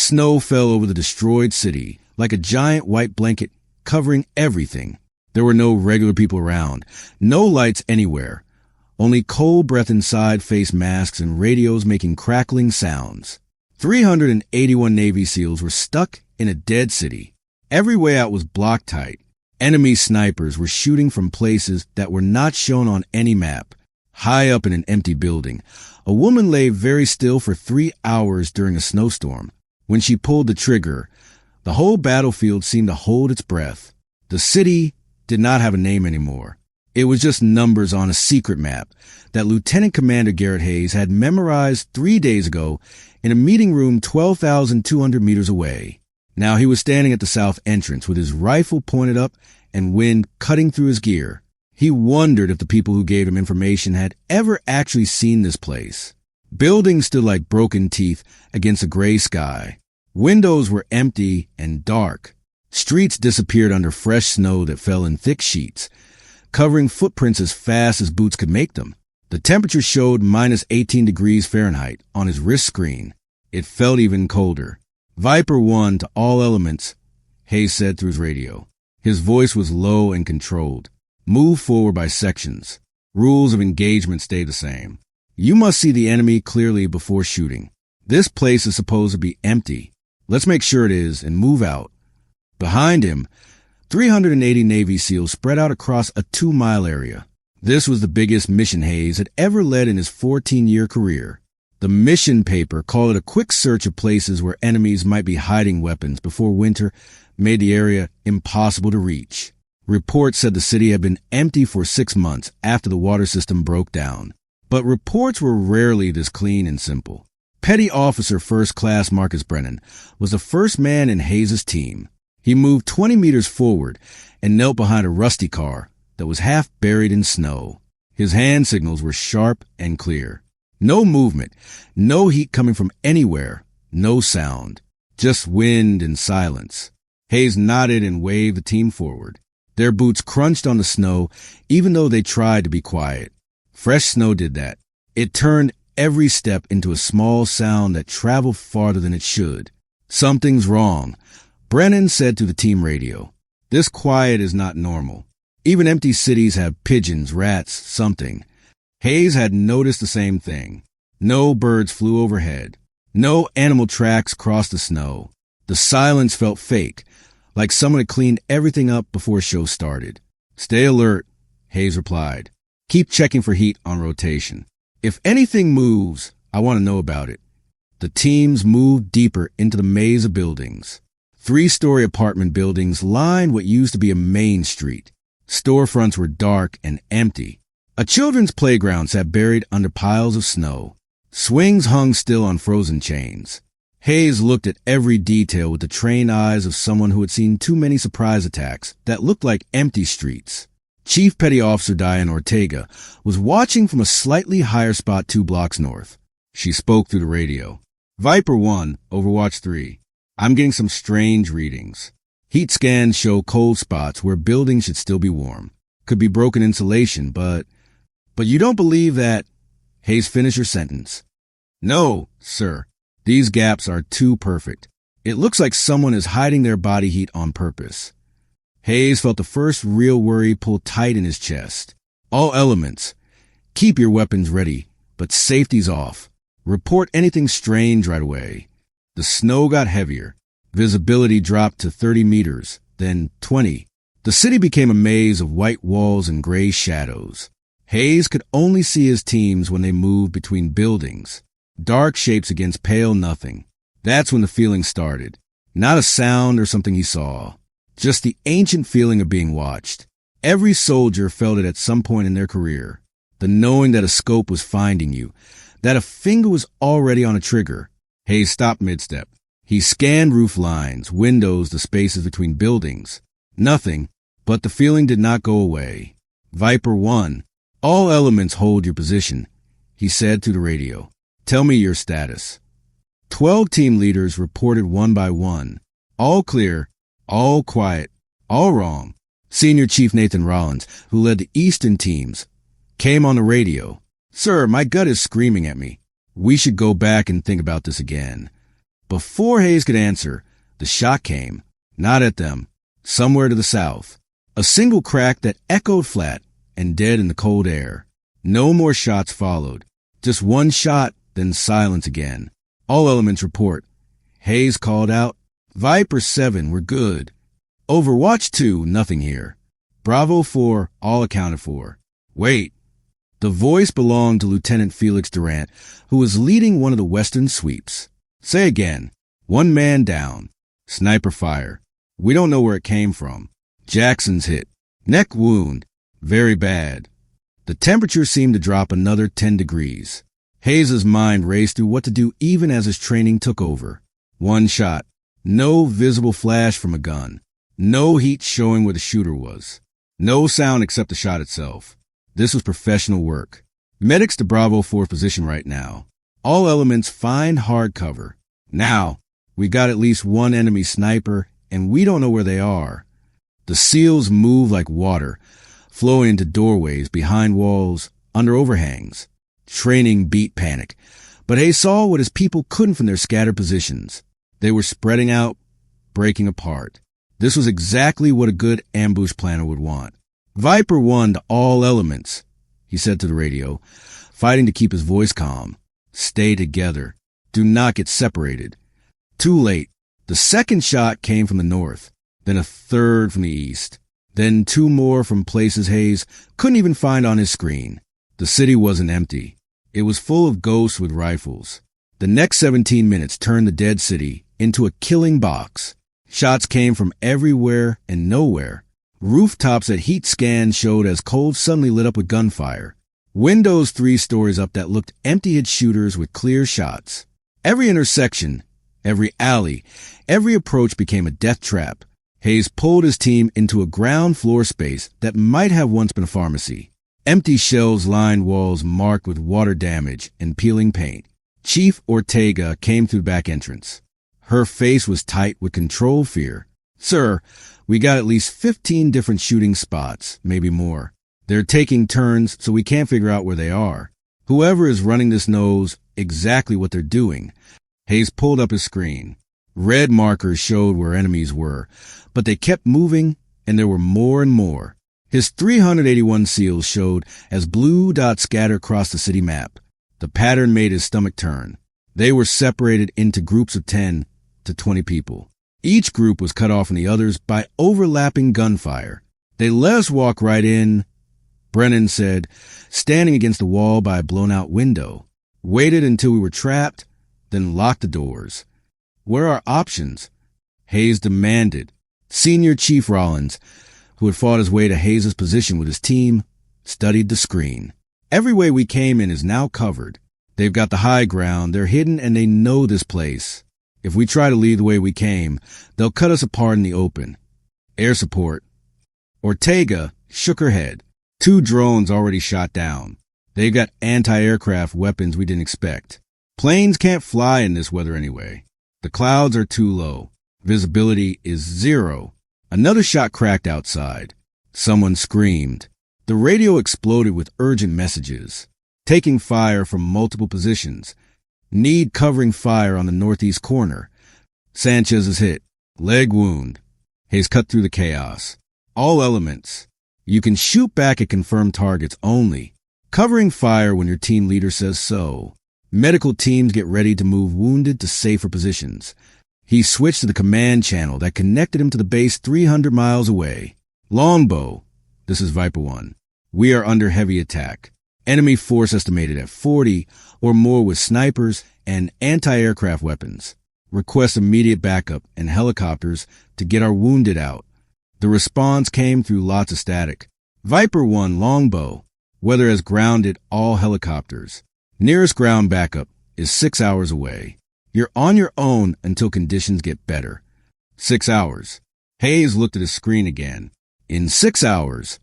Snow fell over the destroyed city like a giant white blanket covering everything. There were no regular people around, no lights anywhere, only cold breath inside face masks and radios making crackling sounds. 381 Navy SEALs were stuck in a dead city. Every way out was blocked tight. Enemy snipers were shooting from places that were not shown on any map. High up in an empty building, a woman lay very still for 3 hours during a snowstorm. When she pulled the trigger, the whole battlefield seemed to hold its breath. The city did not have a name anymore. It was just numbers on a secret map that Lieutenant Commander Garrett Hayes had memorized 3 days ago in a meeting room 12,200 meters away. Now he was standing at the south entrance with his rifle pointed up and wind cutting through his gear. He wondered if the people who gave him information had ever actually seen this place. Buildings stood like broken teeth against a gray sky. Windows were empty and dark. Streets disappeared under fresh snow that fell in thick sheets, covering footprints as fast as boots could make them. The temperature showed minus 18 degrees Fahrenheit on his wrist screen. It felt even colder. Viper 1 to all elements, Hayes said through his radio. His voice was low and controlled. Move forward by sections. Rules of engagement stay the same. You must see the enemy clearly before shooting. This place is supposed to be empty. Let's make sure it is and move out. Behind him, 380 Navy SEALs spread out across a 2-mile area. This was the biggest mission Hayes had ever led in his 14-year career. The mission paper called it a quick search of places where enemies might be hiding weapons before winter made the area impossible to reach. Reports said the city had been empty for 6 months after the water system broke down. But reports were rarely this clean and simple. Petty Officer First Class Marcus Brennan was the first man in Hayes' team. He moved 20 meters forward and knelt behind a rusty car that was half buried in snow. His hand signals were sharp and clear. No movement, no heat coming from anywhere, no sound, just wind and silence. Hayes nodded and waved the team forward. Their boots crunched on the snow, even though they tried to be quiet. Fresh snow did that. It turned every step into a small sound that traveled farther than it should. Something's wrong, Brennan said to the team radio. This quiet is not normal. Even empty cities have pigeons, rats, something. Hayes had noticed the same thing. No birds flew overhead. No animal tracks crossed the snow. The silence felt fake, like someone had cleaned everything up before show started. Stay alert, Hayes replied. Keep checking for heat on rotation. If anything moves, I want to know about it. The teams moved deeper into the maze of buildings. 3-story apartment buildings lined what used to be a main street. Storefronts were dark and empty. A children's playground sat buried under piles of snow. Swings hung still on frozen chains. Hayes looked at every detail with the trained eyes of someone who had seen too many surprise attacks that looked like empty streets. Chief Petty Officer Diane Ortega was watching from a slightly higher spot 2 blocks north. She spoke through the radio. Viper 1, Overwatch 3. I'm getting some strange readings. Heat scans show cold spots where buildings should still be warm. Could be broken insulation, but you don't believe that... Hayes, finish your sentence. No, sir. These gaps are too perfect. It looks like someone is hiding their body heat on purpose. Hayes felt the first real worry pull tight in his chest. All elements. Keep your weapons ready, but safety's off. Report anything strange right away. The snow got heavier. Visibility dropped to 30 meters, then 20. The city became a maze of white walls and gray shadows. Hayes could only see his teams when they moved between buildings. Dark shapes against pale nothing. That's when the feeling started. Not a sound or something he saw. Just the ancient feeling of being watched. Every soldier felt it at some point in their career. The knowing that a scope was finding you. That a finger was already on a trigger. Hayes stopped mid-step. He scanned roof lines, windows, the spaces between buildings. Nothing, but the feeling did not go away. Viper 1. All elements hold your position, he said through the radio. Tell me your status. 12 team leaders reported one by one. All clear, all quiet, all wrong. Senior Chief Nathan Rollins, who led the Eastern teams, came on the radio. Sir, my gut is screaming at me. We should go back and think about this again. Before Hayes could answer, the shot came, not at them, somewhere to the south. A single crack that echoed flat and dead in the cold air. No more shots followed. Just one shot, then silence again. All elements report. Hayes called out, Viper 7, we're good. Overwatch 2, nothing here. Bravo 4, all accounted for. Wait. The voice belonged to Lieutenant Felix Durant, who was leading one of the western sweeps. Say again. One man down. Sniper fire. We don't know where it came from. Jackson's hit. Neck wound. Very bad. The temperature seemed to drop another 10 degrees. Hayes's mind raced through what to do even as his training took over. One shot. No visible flash from a gun. No heat showing where the shooter was. No sound except the shot itself. This was professional work. Medics to Bravo 4's position right now. All elements find hard cover. Now, we got at least one enemy sniper, and we don't know where they are. The SEALs move like water, flowing into doorways, behind walls, under overhangs. Training beat panic, but Hayes saw what his people couldn't from their scattered positions. They were spreading out, breaking apart. This was exactly what a good ambush planner would want. Viper 1 to all elements, he said to the radio, fighting to keep his voice calm. Stay together. Do not get separated. Too late. The second shot came from the north, then a third from the east, then two more from places Hayes couldn't even find on his screen. The city wasn't empty. It was full of ghosts with rifles. The next 17 minutes turned the dead city into a killing box. Shots came from everywhere and nowhere. Rooftops that heat scans showed as cold suddenly lit up with gunfire. Windows 3 stories up that looked empty had shooters with clear shots. Every intersection, every alley, every approach became a death trap. Hayes pulled his team into a ground floor space that might have once been a pharmacy. Empty shelves lined walls marked with water damage and peeling paint. Chief Ortega came through the back entrance. Her face was tight with control fear. Sir, we got at least 15 different shooting spots, maybe more. They're taking turns, so we can't figure out where they are. Whoever is running this knows exactly what they're doing. Hayes pulled up his screen. Red markers showed where enemies were, but they kept moving, and there were more and more. His 381 SEALs showed as blue dots scattered across the city map. The pattern made his stomach turn. They were separated into groups of 10 to 20 people. Each group was cut off from the others by overlapping gunfire. They let us walk right in, Brennan said, standing against the wall by a blown-out window. Waited until we were trapped, then locked the doors. Where are options? Hayes demanded. Senior Chief Rollins, who had fought his way to Hayes' position with his team, studied the screen. Every way we came in is now covered. They've got the high ground, they're hidden, and they know this place. If we try to leave the way we came, they'll cut us apart in the open. Air support. Ortega shook her head. 2 drones already shot down. They've got anti-aircraft weapons we didn't expect. Planes can't fly in this weather anyway. The clouds are too low. Visibility is 0. Another shot cracked outside. Someone screamed. The radio exploded with urgent messages. Taking fire from multiple positions. Need covering fire on the northeast corner. Sanchez is hit. Leg wound. Hayes cut through the chaos. All elements. You can shoot back at confirmed targets only. Covering fire when your team leader says so. Medical teams get ready to move wounded to safer positions. He switched to the command channel that connected him to the base 300 miles away. Longbow. This is Viper 1. We are under heavy attack. Enemy force estimated at 40 or more with snipers and anti-aircraft weapons. Request immediate backup and helicopters to get our wounded out. The response came through lots of static. Viper 1 Longbow. Weather has grounded all helicopters. Nearest ground backup is 6 hours away. You're on your own until conditions get better. 6 hours. Hayes looked at his screen again. In 6 hours,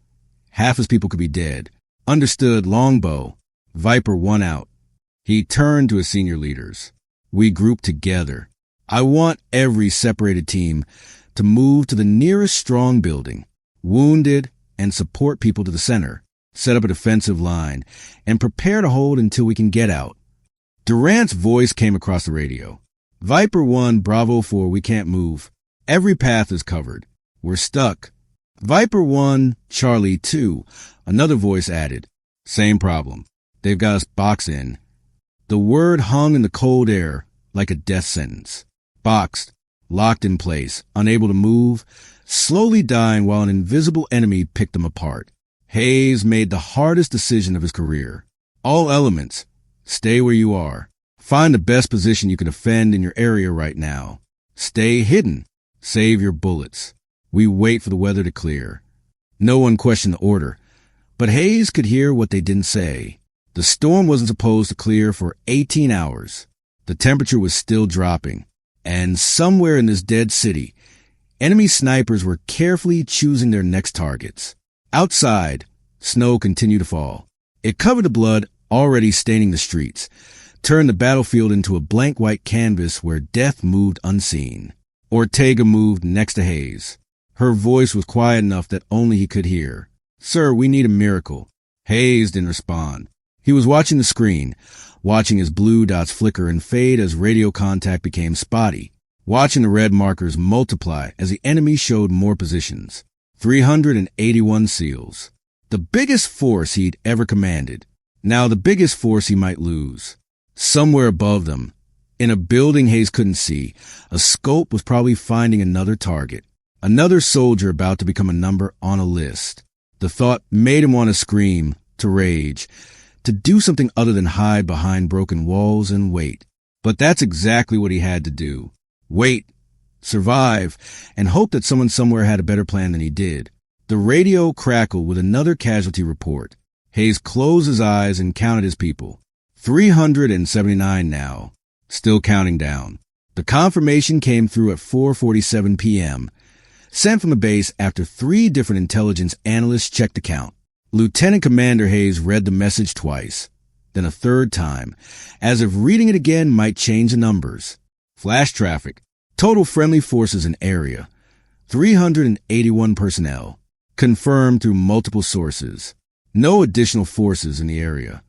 half his people could be dead. Understood. Longbow. Viper 1 out. He turned to his senior leaders. We group together. I want every separated team to move to the nearest strong building, wounded, and support people to the center. Set up a defensive line, and prepare to hold until we can get out. Durant's voice came across the radio. Viper 1, Bravo 4, we can't move. Every path is covered. We're stuck. Viper 1, Charlie 2, another voice added. Same problem. They've got us boxed in. The word hung in the cold air like a death sentence. Boxed, locked in place, unable to move, slowly dying while an invisible enemy picked them apart. Hayes made the hardest decision of his career. All elements, stay where you are. Find the best position you can defend in your area right now. Stay hidden. Save your bullets. We wait for the weather to clear. No one questioned the order, but Hayes could hear what they didn't say. The storm wasn't supposed to clear for 18 hours. The temperature was still dropping, and somewhere in this dead city, enemy snipers were carefully choosing their next targets. Outside, snow continued to fall. It covered the blood already staining the streets, turned the battlefield into a blank white canvas where death moved unseen. Ortega moved next to Hayes. Her voice was quiet enough that only he could hear. Sir, we need a miracle. Hayes didn't respond. He was watching the screen, watching his blue dots flicker and fade as radio contact became spotty, watching the red markers multiply as the enemy showed more positions. 381 SEALs. The biggest force he'd ever commanded. Now the biggest force he might lose. Somewhere above them, in a building Hayes couldn't see, a scope was probably finding another target. Another soldier about to become a number on a list. The thought made him want to scream, to rage, to do something other than hide behind broken walls and wait. But that's exactly what he had to do. Wait, survive, and hope that someone somewhere had a better plan than he did. The radio crackled with another casualty report. Hayes closed his eyes and counted his people. 379 now, still counting down. The confirmation came through at 4:47 p.m., sent from the base after 3 different intelligence analysts checked the count. Lieutenant Commander Hayes read the message twice, then a third time, as if reading it again might change the numbers. Flash traffic, total friendly forces in area, 381 personnel, confirmed through multiple sources. No additional forces in the area.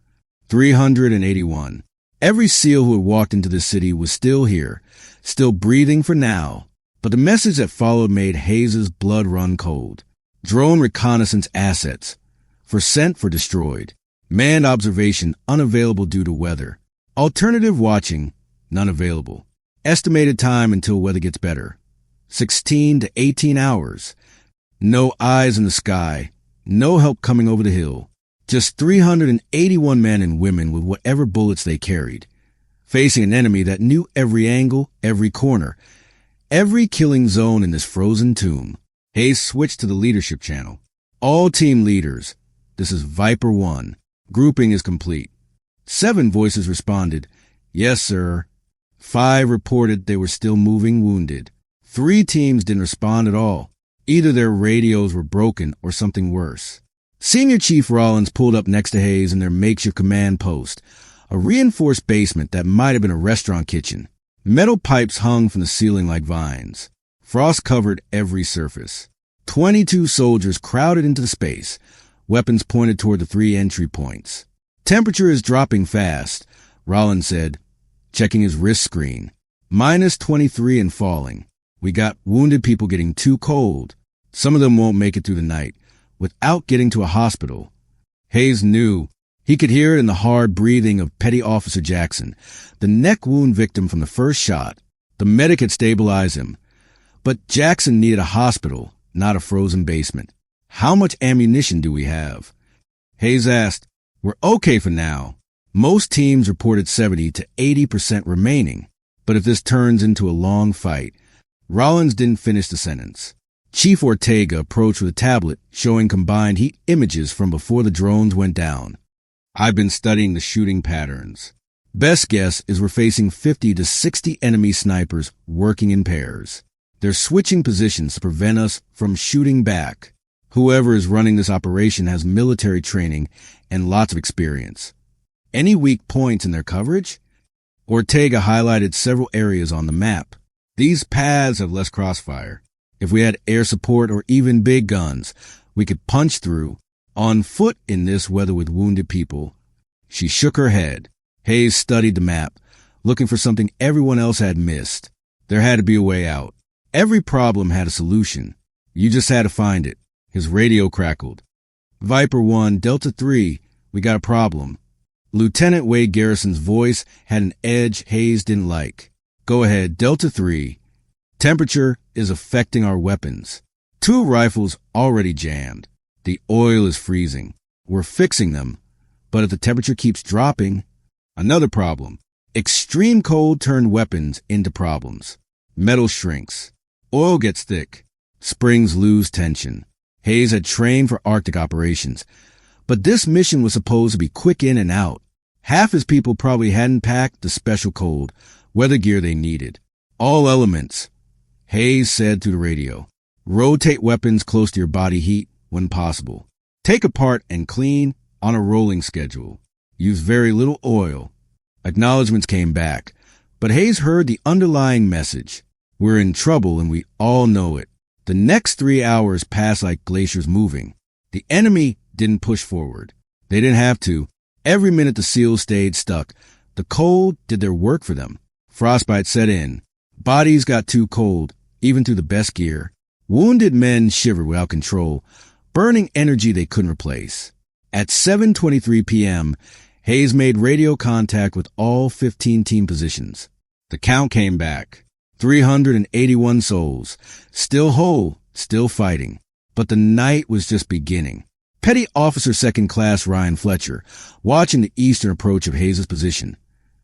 381. Every SEAL who had walked into the city was still here, still breathing for now. But the message that followed made Hayes' blood run cold. Drone reconnaissance assets. For sent for destroyed. Manned observation unavailable due to weather. Alternative watching, none available. Estimated time until weather gets better. 16 to 18 hours. No eyes in the sky. No help coming over the hill. Just 381 men and women with whatever bullets they carried. Facing an enemy that knew every angle, every corner, every killing zone in this frozen tomb. Hayes switched to the leadership channel. All team leaders. This is Viper 1. Grouping is complete. 7 voices responded, yes, sir. 5 reported they were still moving wounded. 3 teams didn't respond at all. Either their radios were broken or something worse. Senior Chief Rollins pulled up next to Hayes in their makeshift command post, a reinforced basement that might have been a restaurant kitchen. Metal pipes hung from the ceiling like vines. Frost covered every surface. 22 soldiers crowded into the space, weapons pointed toward the 3 entry points. Temperature is dropping fast, Rollins said, checking his wrist screen. -23 and falling. We got wounded people getting too cold. Some of them won't make it through the night without getting to a hospital. Hayes knew. He could hear it in the hard breathing of Petty Officer Jackson, the neck wound victim from the first shot. The medic had stabilized him. But Jackson needed a hospital, not a frozen basement. How much ammunition do we have? Hayes asked. We're okay for now. Most teams reported 70 to 80% remaining. But if this turns into a long fight, Rollins didn't finish the sentence. Chief Ortega approached with a tablet showing combined heat images from before the drones went down. I've been studying the shooting patterns. Best guess is we're facing 50 to 60 enemy snipers working in pairs. They're switching positions to prevent us from shooting back. Whoever is running this operation has military training and lots of experience. Any weak points in their coverage? Ortega highlighted several areas on the map. These paths have less crossfire. If we had air support or even big guns, we could punch through. On foot in this weather with wounded people. She shook her head. Hayes studied the map, looking for something everyone else had missed. There had to be a way out. Every problem had a solution. You just had to find it. His radio crackled. Viper 1, Delta 3, we got a problem. Lieutenant Wade Garrison's voice had an edge Hayes didn't like. Go ahead, Delta 3. Temperature is affecting our weapons. 2 rifles already jammed. The oil is freezing. We're fixing them. But if the temperature keeps dropping, another problem. Extreme cold turned weapons into problems. Metal shrinks. Oil gets thick. Springs lose tension. Hayes had trained for Arctic operations, but this mission was supposed to be quick in and out. Half his people probably hadn't packed the special cold weather gear they needed. All elements, Hayes said through the radio. Rotate weapons close to your body heat when possible. Take apart and clean on a rolling schedule. Use very little oil. Acknowledgments came back, but Hayes heard the underlying message. We're in trouble and we all know it. The next 3 hours passed like glaciers moving. The enemy didn't push forward. They didn't have to. Every minute the SEALs stayed stuck. The cold did their work for them. Frostbite set in. Bodies got too cold, even through the best gear. Wounded men shivered without control, burning energy they couldn't replace. At 7:23 p.m., Hayes made radio contact with all 15 team positions. The count came back. 381 souls. Still whole, still fighting. But the night was just beginning. Petty Officer Second Class Ryan Fletcher, watching the eastern approach of Hayes' position,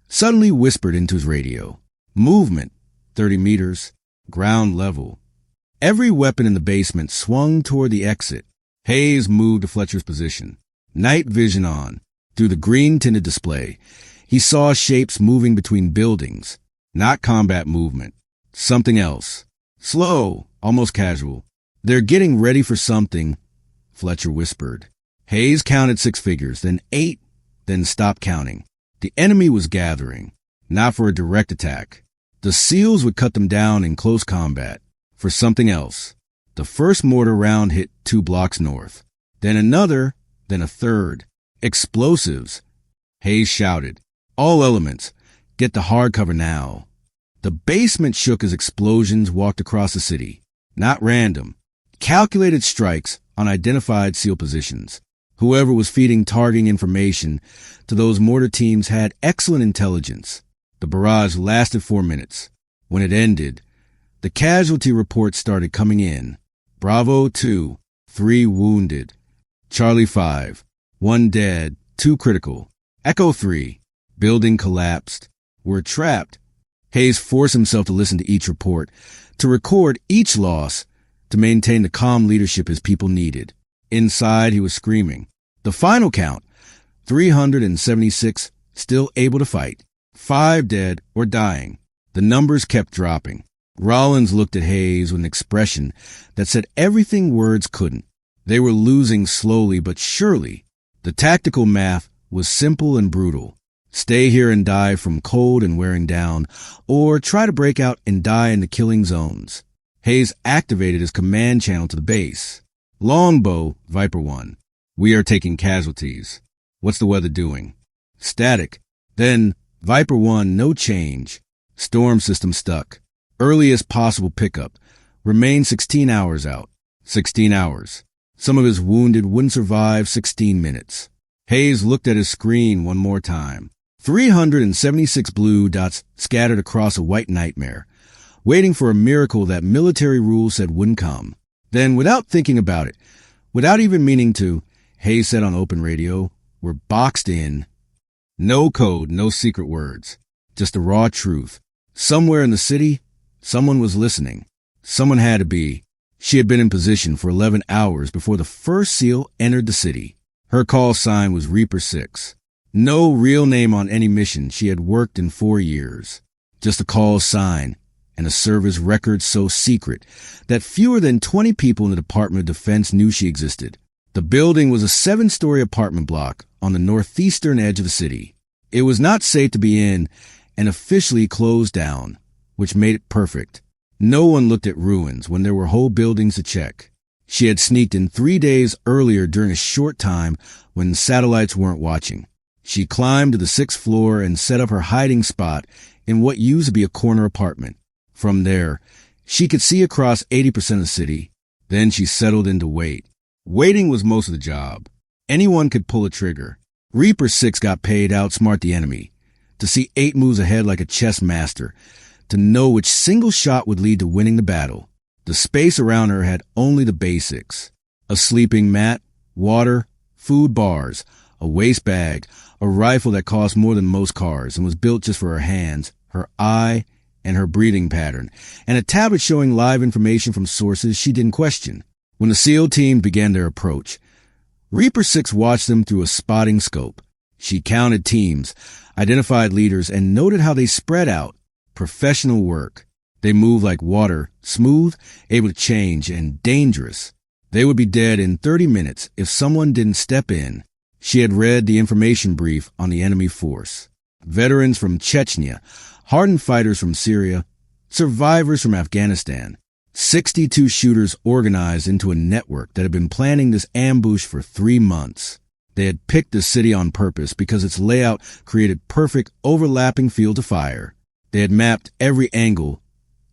suddenly whispered into his radio. Movement, 30 meters, ground level. Every weapon in the basement swung toward the exit. Hayes moved to Fletcher's position. Night vision on. Through the green-tinted display, he saw shapes moving between buildings. Not combat movement. Something else. Slow, almost casual. They're getting ready for something, Fletcher whispered. Hayes counted 6 figures, then 8, then stopped counting. The enemy was gathering, not for a direct attack. The SEALs would cut them down in close combat, for something else. The first mortar round hit 2 blocks north, then another, then a third. Explosives. Hayes shouted. All elements, get the hardcover now. The basement shook as explosions walked across the city. Not random. Calculated strikes on identified SEAL positions. Whoever was feeding targeting information to those mortar teams had excellent intelligence. The barrage lasted 4 minutes. When it ended, the casualty reports started coming in. Bravo 2, 3 wounded. Charlie 5, 1 dead, 2 critical. Echo 3, building collapsed. We're trapped. Hayes forced himself to listen to each report, to record each loss, to maintain the calm leadership his people needed. Inside, he was screaming. The final count, 376 still able to fight, 5 dead or dying. The numbers kept dropping. Rollins looked at Hayes with an expression that said everything words couldn't. They were losing slowly but surely. The tactical math was simple and brutal. Stay here and die from cold and wearing down, or try to break out and die in the killing zones. Hayes activated his command channel to the base. Longbow, Viper 1. We are taking casualties. What's the weather doing? Static. Then, Viper 1, no change. Storm system stuck. Earliest possible pickup. Remain 16 hours out. 16 hours. Some of his wounded wouldn't survive 16 minutes. Hayes looked at his screen one more time. 376 blue dots scattered across a white nightmare, waiting for a miracle that military rules said wouldn't come. Then, without thinking about it, without even meaning to, Hayes said on open radio, we're boxed in. No code, no secret words. Just the raw truth. Somewhere in the city, someone was listening. Someone had to be. She had been in position for 11 hours before the first SEAL entered the city. Her call sign was Reaper 6. No real name on any mission she had worked in 4 years. Just a call sign and a service record so secret that fewer than 20 people in the Department of Defense knew she existed. The building was a 7-story apartment block on the northeastern edge of the city. It was not safe to be in and officially closed down, which made it perfect. No one looked at ruins when there were whole buildings to check. She had sneaked in 3 days earlier during a short time when satellites weren't watching. She climbed to the 6th floor and set up her hiding spot in what used to be a corner apartment. From there, she could see across 80% of the city. Then she settled in to wait. Waiting was most of the job. Anyone could pull a trigger. Reaper 6 got paid to outsmart the enemy, to see 8 moves ahead like a chess master, to know which single shot would lead to winning the battle. The space around her had only the basics. A sleeping mat, water, food bars, a waist bag, a rifle that cost more than most cars and was built just for her hands, her eye, and her breathing pattern, and a tablet showing live information from sources she didn't question. When the SEAL team began their approach, Reaper 6 watched them through a spotting scope. She counted teams, identified leaders, and noted how they spread out. Professional work. They moved like water, smooth, able to change, and dangerous. They would be dead in 30 minutes if someone didn't step in. She had read the information brief on the enemy force. Veterans from Chechnya, hardened fighters from Syria, survivors from Afghanistan. 62 shooters organized into a network that had been planning this ambush for 3 months. They had picked the city on purpose because its layout created perfect overlapping field of fire. They had mapped every angle,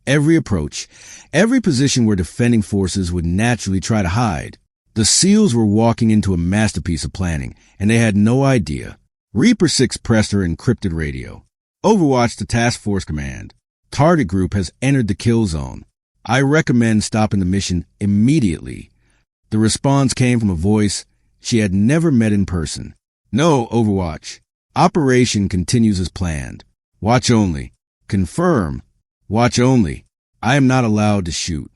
every approach, every position where defending forces would naturally try to hide. The SEALs were walking into a masterpiece of planning, and they had no idea. Reaper 6 pressed her encrypted radio. Overwatch to Task Force Command. Target group has entered the kill zone. I recommend stopping the mission immediately. The response came from a voice she had never met in person. No, Overwatch. Operation continues as planned. Watch only. Confirm. Watch only. I am not allowed to shoot.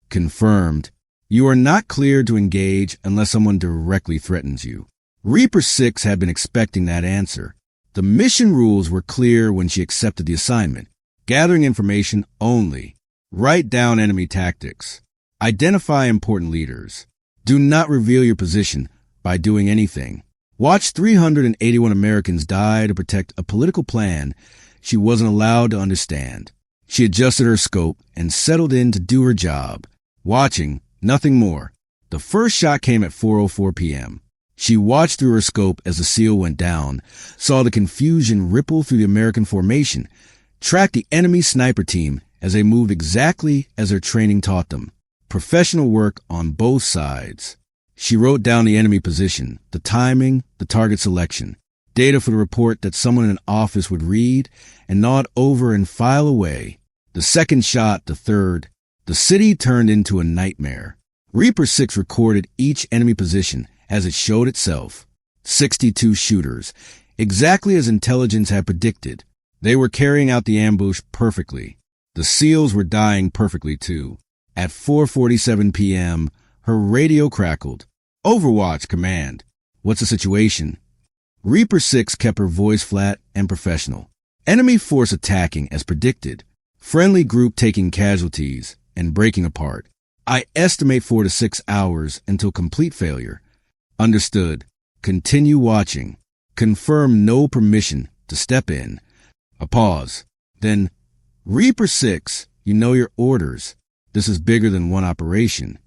Confirmed. You are not cleared to engage unless someone directly threatens you. Reaper 6 had been expecting that answer. The mission rules were clear when she accepted the assignment. Gathering information only. Write down enemy tactics. Identify important leaders. Do not reveal your position by doing anything. Watch 381 Americans die to protect a political plan she wasn't allowed to understand. She adjusted her scope and settled in to do her job. Watching, nothing more. The first shot came at 4:04 p.m. She watched through her scope as the SEAL went down, saw the confusion ripple through the American formation, tracked the enemy sniper team as they moved exactly as their training taught them. Professional work on both sides. She wrote down the enemy position, the timing, the target selection, data for the report that someone in an office would read and nod over and file away. The second shot, the third. The city turned into a nightmare. Reaper 6 recorded each enemy position as it showed itself. 62 shooters, exactly as intelligence had predicted. They were carrying out the ambush perfectly. The SEALs were dying perfectly too. At 4:47 p.m., her radio crackled. Overwatch command. What's the situation? Reaper 6 kept her voice flat and professional. Enemy force attacking as predicted. Friendly group taking casualties and breaking apart. I estimate 4 to 6 hours until complete failure. Understood. Continue watching. Confirm no permission to step in. A pause. Then, Reaper 6, you know your orders. This is bigger than one operation.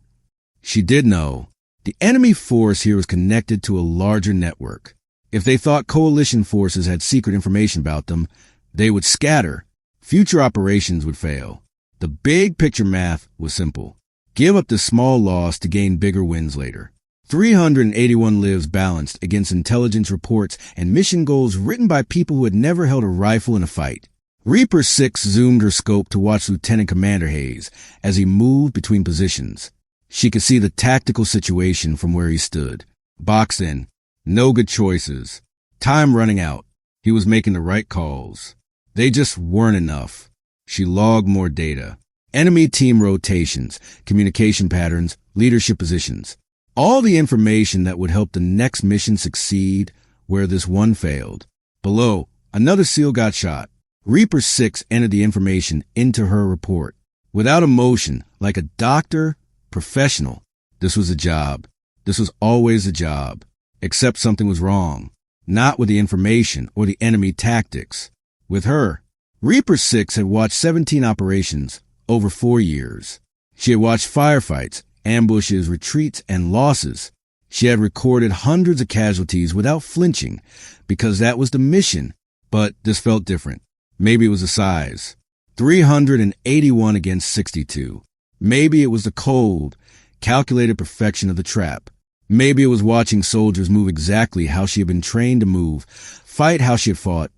She did know. The enemy force here was connected to a larger network. If they thought coalition forces had secret information about them, they would scatter. Future operations would fail. The big picture math was simple. Give up the small loss to gain bigger wins later. 381 lives balanced against intelligence reports and mission goals written by people who had never held a rifle in a fight. Reaper 6 zoomed her scope to watch Lieutenant Commander Hayes as he moved between positions. She could see the tactical situation from where he stood. Boxed in. No good choices. Time running out. He was making the right calls. They just weren't enough. She logged more data. Enemy team rotations, communication patterns, leadership positions. All the information that would help the next mission succeed where this one failed. Below, another SEAL got shot. Reaper 6 entered the information into her report. Without emotion, like a doctor, professional. This was a job. This was always a job. Except something was wrong. Not with the information or the enemy tactics. With her. Reaper 6 had watched 17 operations over 4 years. She had watched firefights, ambushes, retreats, and losses. She had recorded hundreds of casualties without flinching because that was the mission, but this felt different. Maybe it was the size. 381 against 62. Maybe it was the cold, calculated perfection of the trap. Maybe it was watching soldiers move exactly how she had been trained to move, fight how she had fought,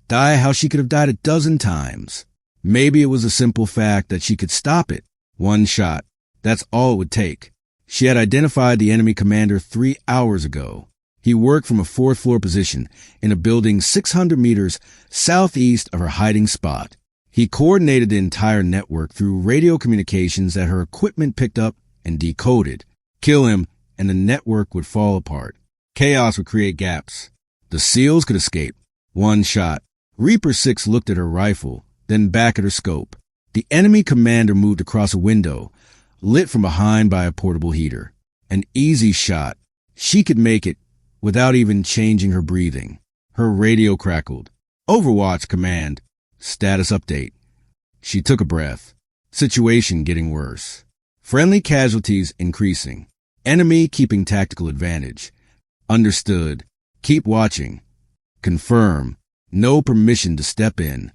die how she could have died a dozen times. Maybe it was the simple fact that she could stop it. One shot. That's all it would take. She had identified the enemy commander 3 hours ago. He worked from a fourth-floor position in a building 600 meters southeast of her hiding spot. He coordinated the entire network through radio communications that her equipment picked up and decoded. Kill him, and the network would fall apart. Chaos would create gaps. The SEALs could escape. One shot. Reaper 6 looked at her rifle, then back at her scope. The enemy commander moved across a window, lit from behind by a portable heater. An easy shot. She could make it without even changing her breathing. Her radio crackled. Overwatch command. Status update. She took a breath. Situation getting worse. Friendly casualties increasing. Enemy keeping tactical advantage. Understood. Keep watching. Confirm. No permission to step in.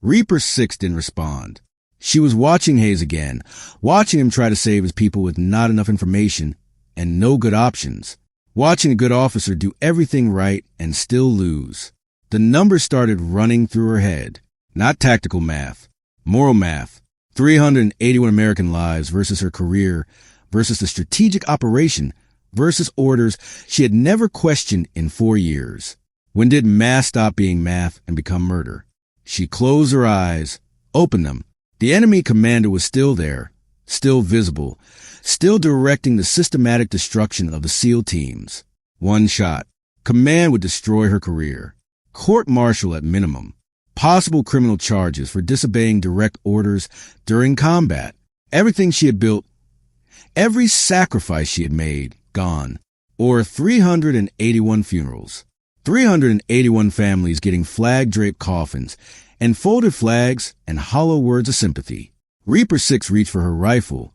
Reaper 6 didn't respond. She was watching Hayes again, watching him try to save his people with not enough information and no good options. Watching a good officer do everything right and still lose. The numbers started running through her head. Not tactical math. Moral math. 381 American lives versus her career versus the strategic operation versus orders she had never questioned in 4 years. When did math stop being math and become murder? She closed her eyes, opened them. The enemy commander was still there, still visible, still directing the systematic destruction of the SEAL teams. One shot. Command would destroy her career. Court-martial at minimum. Possible criminal charges for disobeying direct orders during combat. Everything she had built, every sacrifice she had made, gone. Or 381 funerals. 381 families getting flag-draped coffins and folded flags and hollow words of sympathy. Reaper 6 reached for her rifle,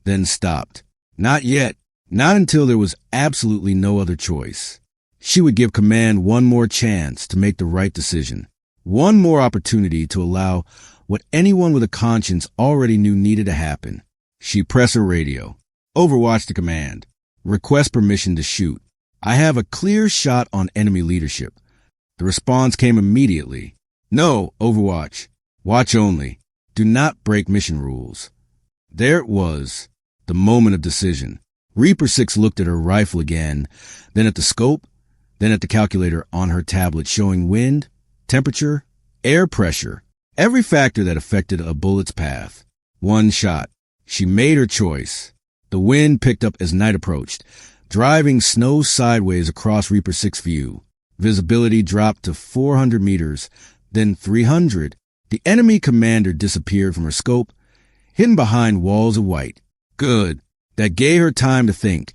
then stopped. Not yet. Not until there was absolutely no other choice. She would give command one more chance to make the right decision. One more opportunity to allow what anyone with a conscience already knew needed to happen. She pressed her radio. Overwatch to command. Request permission to shoot. I have a clear shot on enemy leadership. The response came immediately. No, Overwatch. Watch only. Do not break mission rules. There it was, the moment of decision. Reaper 6 looked at her rifle again, then at the scope, then at the calculator on her tablet showing wind, temperature, air pressure, every factor that affected a bullet's path. One shot. She made her choice. The wind picked up as night approached, driving snow sideways across Reaper 6 view. Visibility dropped to 400 meters, then 300. The enemy commander disappeared from her scope, hidden behind walls of white. Good. That gave her time to think,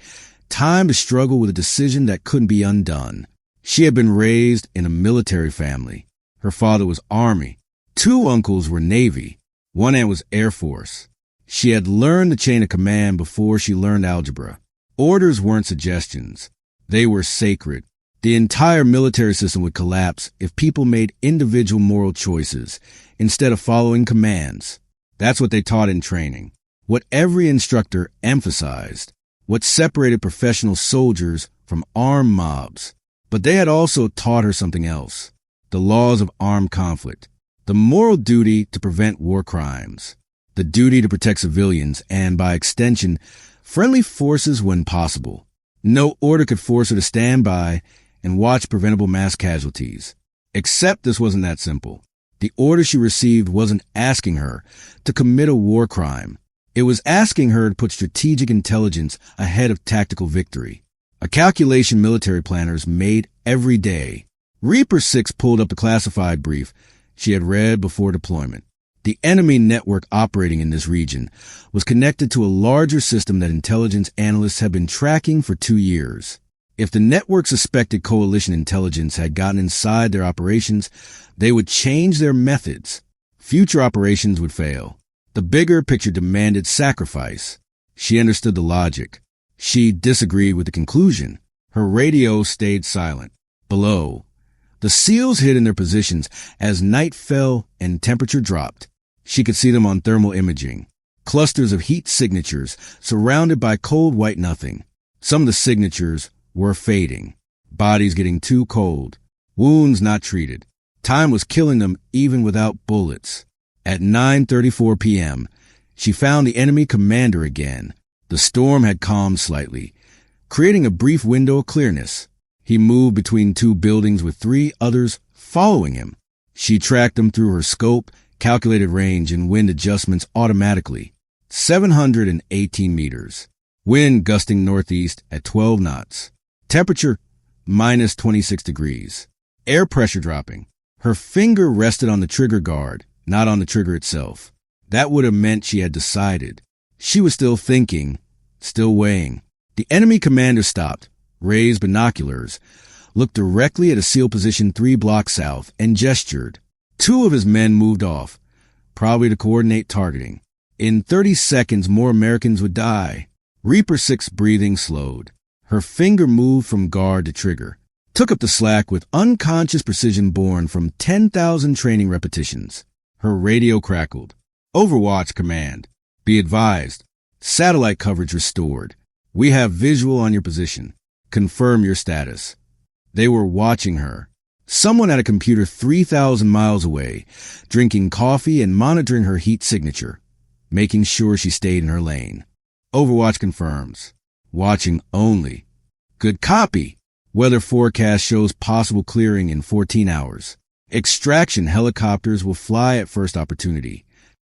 time to struggle with a decision that couldn't be undone. She had been raised in a military family. Her father was Army. 2 uncles were Navy. One aunt was Air Force. She had learned the chain of command before she learned algebra. Orders weren't suggestions. They were sacred. The entire military system would collapse if people made individual moral choices instead of following commands. That's what they taught in training. What every instructor emphasized. What separated professional soldiers from armed mobs. But they had also taught her something else. The laws of armed conflict. The moral duty to prevent war crimes. The duty to protect civilians and, by extension, friendly forces when possible. No order could force her to stand by and watch preventable mass casualties. Except this wasn't that simple. The order she received wasn't asking her to commit a war crime. It was asking her to put strategic intelligence ahead of tactical victory. A calculation military planners made every day. Reaper 6 pulled up the classified brief she had read before deployment. The enemy network operating in this region was connected to a larger system that intelligence analysts had been tracking for 2 years. If the network suspected coalition intelligence had gotten inside their operations, they would change their methods. Future operations would fail. The bigger picture demanded sacrifice. She understood the logic. She disagreed with the conclusion. Her radio stayed silent. Below, the SEALs hid in their positions as night fell and temperature dropped. She could see them on thermal imaging. Clusters of heat signatures surrounded by cold white nothing. Some of the signatures were fading. Bodies getting too cold. Wounds not treated. Time was killing them even without bullets. At 9:34 p.m., she found the enemy commander again. The storm had calmed slightly, creating a brief window of clearness. He moved between two buildings with three others following him. She tracked them through her scope, calculated range and wind adjustments automatically. 718 meters. Wind gusting northeast at 12 knots. Temperature minus 26 degrees. Air pressure dropping. Her finger rested on the trigger guard, not on the trigger itself. That would have meant she had decided. She was still thinking, still weighing. The enemy commander stopped, raised binoculars, looked directly at a SEAL position 3 blocks south, and gestured. 2 of his men moved off, probably to coordinate targeting. In 30 seconds, more Americans would die. Reaper 6 breathing slowed. Her finger moved from guard to trigger, took up the slack with unconscious precision born from 10,000 training repetitions. Her radio crackled. Overwatch command. Be advised. Satellite coverage restored. We have visual on your position. Confirm your status. They were watching her. Someone at a computer 3,000 miles away, drinking coffee and monitoring her heat signature, making sure she stayed in her lane. Overwatch confirms. Watching only. Good copy. Weather forecast shows possible clearing in 14 hours. Extraction helicopters will fly at first opportunity.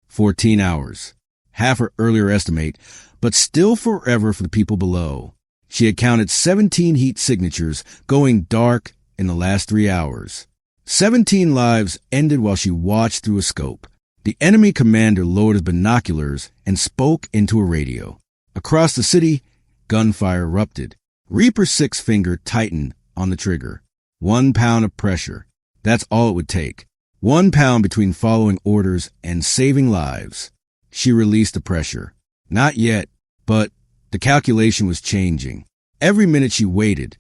14 hours. Half her earlier estimate, but still forever for the people below. She had counted 17 heat signatures going dark in the last 3 hours. 17 lives ended while she watched through a scope. The enemy commander lowered his binoculars and spoke into a radio. Across the city, gunfire erupted. Reaper 6 finger tightened on the trigger. 1 pound of pressure. That's all it would take. 1 pound between following orders and saving lives. She released the pressure. Not yet, but the calculation was changing. Every minute she waited,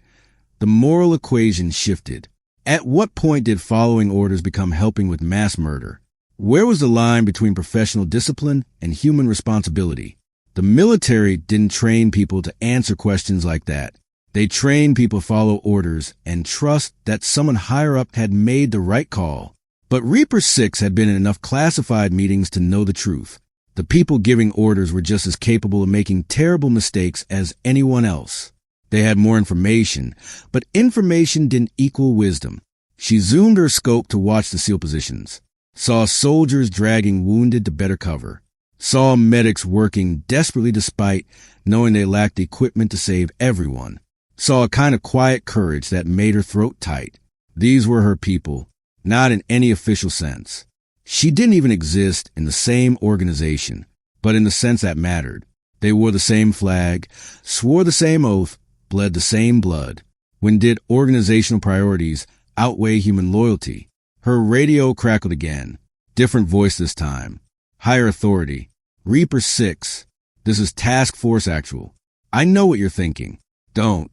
the moral equation shifted. At what point did following orders become helping with mass murder? Where was the line between professional discipline and human responsibility? The military didn't train people to answer questions like that. They trained people to follow orders and trust that someone higher up had made the right call. But Reaper 6 had been in enough classified meetings to know the truth. The people giving orders were just as capable of making terrible mistakes as anyone else. They had more information, but information didn't equal wisdom. She zoomed her scope to watch the SEAL positions, saw soldiers dragging wounded to better cover, saw medics working desperately despite knowing they lacked equipment to save everyone, saw a kind of quiet courage that made her throat tight. These were her people, not in any official sense. She didn't even exist in the same organization, but in the sense that mattered. They wore the same flag, swore the same oath, bled the same blood. When did organizational priorities outweigh human loyalty? Her radio crackled again. Different voice this time. Higher authority. Reaper 6. This is Task Force Actual. I know what you're thinking. Don't.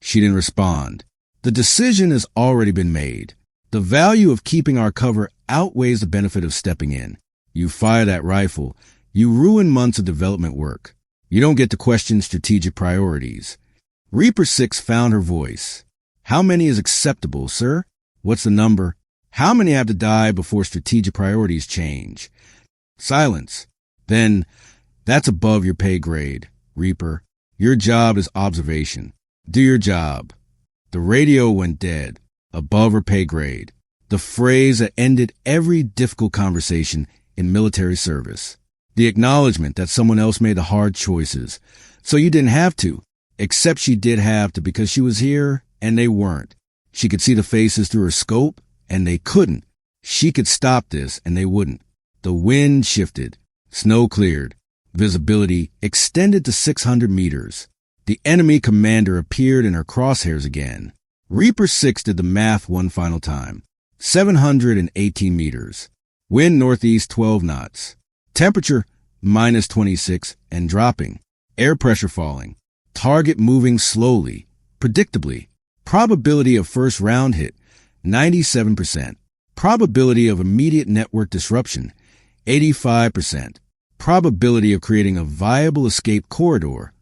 She didn't respond. The decision has already been made. The value of keeping our cover outweighs the benefit of stepping in. You fire that rifle, you ruin months of development work. You don't get to question strategic priorities. Reaper 6 found her voice. How many is acceptable, sir? What's the number? How many have to die before strategic priorities change? Silence. Then, that's above your pay grade, Reaper. Your job is observation. Do your job. The radio went dead, above her pay grade. The phrase that ended every difficult conversation in military service. The acknowledgement that someone else made the hard choices. So you didn't have to. Except she did have to because she was here and they weren't. She could see the faces through her scope and they couldn't. She could stop this and they wouldn't. The wind shifted. Snow cleared. Visibility extended to 600 meters. The enemy commander appeared in her crosshairs again. Reaper 6 did the math one final time. 718 meters. Wind northeast 12 knots. Temperature minus 26 and dropping. Air pressure falling. Target moving slowly, predictably. Probability of first round hit, 97%. Probability of immediate network disruption, 85%. Probability of creating a viable escape corridor,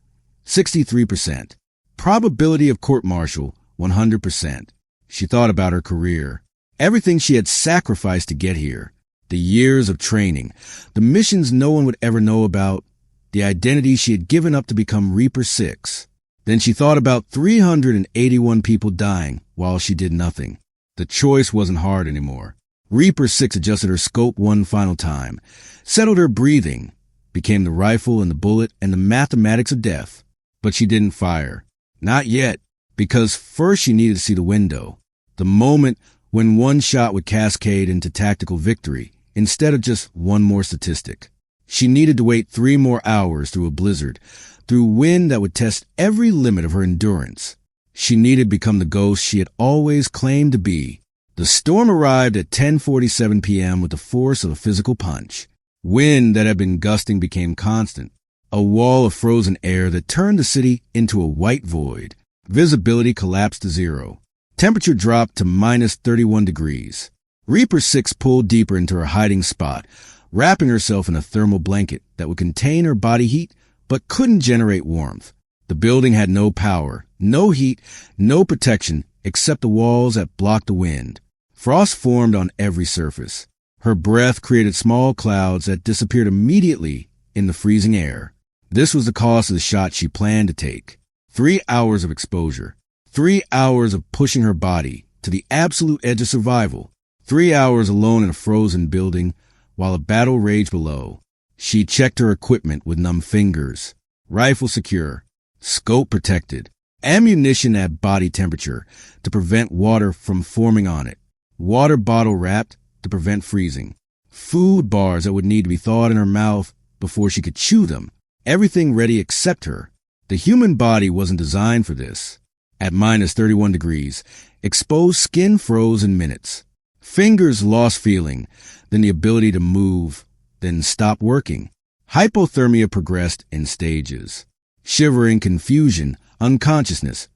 63%. Probability of court-martial, 100%. She thought about her career. Everything she had sacrificed to get here. The years of training. The missions no one would ever know about. The identity she had given up to become Reaper 6. Then she thought about 381 people dying while she did nothing. The choice wasn't hard anymore. Reaper 6 adjusted her scope one final time, settled her breathing, became the rifle and the bullet and the mathematics of death. But she didn't fire. Not yet, because first she needed to see the window. The moment when one shot would cascade into tactical victory instead of just one more statistic. She needed to wait 3 more hours through a blizzard, through wind that would test every limit of her endurance. She needed to become the ghost she had always claimed to be. The storm arrived at 10:47 p.m. with the force of a physical punch. Wind that had been gusting became constant, a wall of frozen air that turned the city into a white void. Visibility collapsed to 0. Temperature dropped to minus 31 degrees. Reaper 6 pulled deeper into her hiding spot, wrapping herself in a thermal blanket that would contain her body heat but couldn't generate warmth. The building had no power, no heat, no protection except the walls that blocked the wind. Frost formed on every surface. Her breath created small clouds that disappeared immediately in the freezing air. This was the cost of the shot she planned to take. 3 hours of exposure. 3 hours of pushing her body to the absolute edge of survival. 3 hours alone in a frozen building while a battle raged below. She checked her equipment with numb fingers. Rifle secure. Scope protected. Ammunition at body temperature to prevent water from forming on it. Water bottle wrapped to prevent freezing. Food bars that would need to be thawed in her mouth before she could chew them. Everything ready except her. The human body wasn't designed for this. At minus 31 degrees, exposed skin froze in minutes. Fingers lost feeling, then the ability to move, then stop working. Hypothermia progressed in stages. Shivering, confusion, unconsciousness,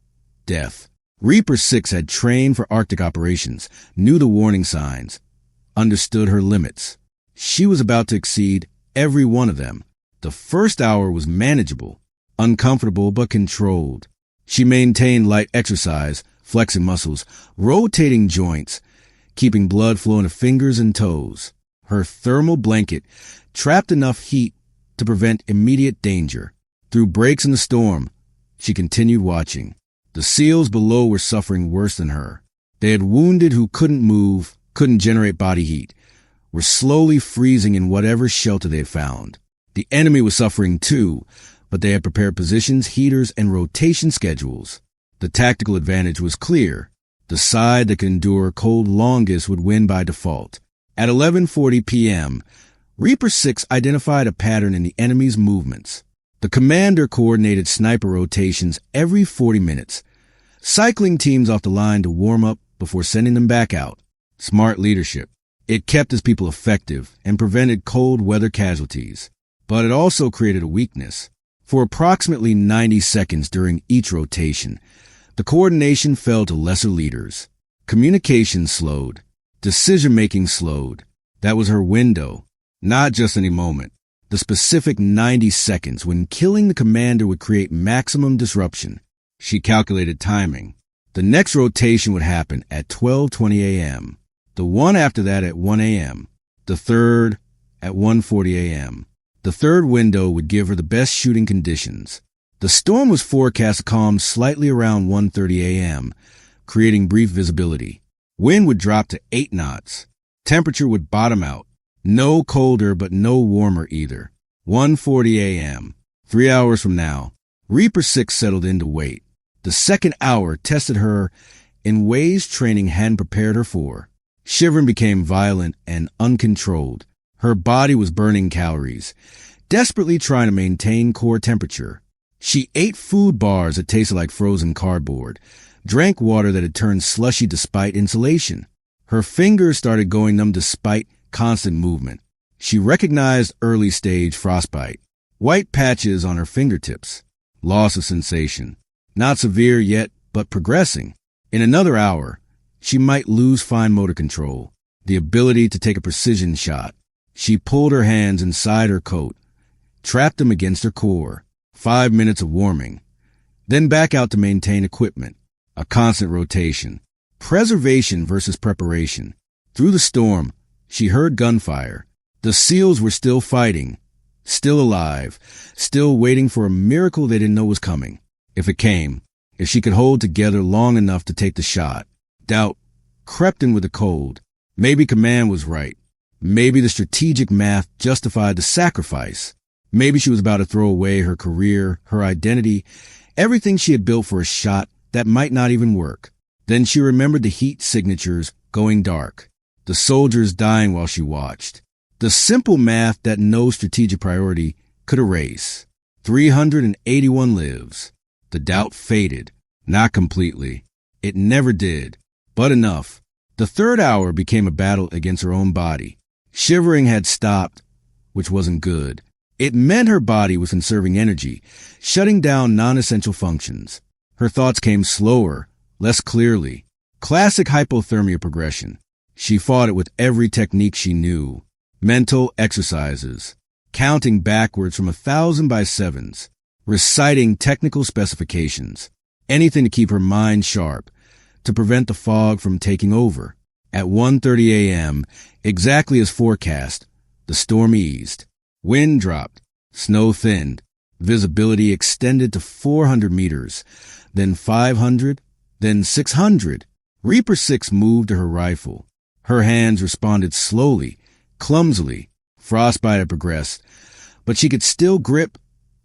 death. Reaper 6 had trained for Arctic operations, knew the warning signs, understood her limits. She was about to exceed every one of them. The first hour was manageable, uncomfortable but controlled. She maintained light exercise, flexing muscles, rotating joints, keeping blood flowing to fingers and toes. Her thermal blanket trapped enough heat to prevent immediate danger. Through breaks in the storm, she continued watching. The SEALs below were suffering worse than her. They had wounded who couldn't move, couldn't generate body heat, were slowly freezing in whatever shelter they had found. The enemy was suffering too, but they had prepared positions, heaters, and rotation schedules. The tactical advantage was clear. The side that could endure cold longest would win by default. At 11:40 p.m., Reaper 6 identified a pattern in the enemy's movements. The commander coordinated sniper rotations every 40 minutes, cycling teams off the line to warm up before sending them back out. Smart leadership. It kept his people effective and prevented cold weather casualties. But it also created a weakness. For approximately 90 seconds during each rotation, the coordination fell to lesser leaders. Communication slowed. Decision-making slowed. That was her window. Not just any moment. The specific 90 seconds when killing the commander would create maximum disruption. She calculated timing. The next rotation would happen at 12:20 a.m. The one after that at 1 a.m. The third at 1:40 a.m. The third window would give her the best shooting conditions. The storm was forecast to calm slightly around 1:30 a.m., creating brief visibility. Wind would drop to 8 knots. Temperature would bottom out. No colder, but no warmer either. 1:40 a.m. 3 hours from now, Reaper 6 settled in to wait. The second hour tested her in ways training hadn't prepared her for. Shivering became violent and uncontrolled. Her body was burning calories, desperately trying to maintain core temperature. She ate food bars that tasted like frozen cardboard, drank water that had turned slushy despite insulation. Her fingers started going numb despite constant movement. She recognized early-stage frostbite, white patches on her fingertips, loss of sensation. Not severe yet, but progressing. In another hour, she might lose fine motor control, the ability to take a precision shot. She pulled her hands inside her coat, trapped them against her core. 5 minutes of warming, then back out to maintain equipment. A constant rotation. Preservation versus preparation. Through the storm, she heard gunfire. The SEALs were still fighting, still alive, still waiting for a miracle they didn't know was coming. If it came, if she could hold together long enough to take the shot. Doubt crept in with the cold. Maybe command was right. Maybe the strategic math justified the sacrifice. Maybe she was about to throw away her career, her identity, everything she had built for a shot that might not even work. Then she remembered the heat signatures going dark, the soldiers dying while she watched, the simple math that no strategic priority could erase. 381 lives. The doubt faded, not completely. It never did, but enough. The third hour became a battle against her own body. Shivering had stopped, which wasn't good. It meant her body was conserving energy, shutting down non-essential functions. Her thoughts came slower, less clearly. Classic hypothermia progression. She fought it with every technique she knew. Mental exercises. Counting backwards from 1,000 by sevens. Reciting technical specifications. Anything to keep her mind sharp, to prevent the fog from taking over. At 1:30 a.m., exactly as forecast, the storm eased. Wind dropped, snow thinned, visibility extended to 400 meters, then 500, then 600. Reaper 6 moved to her rifle. Her hands responded slowly, clumsily. Frostbite had progressed, but she could still grip,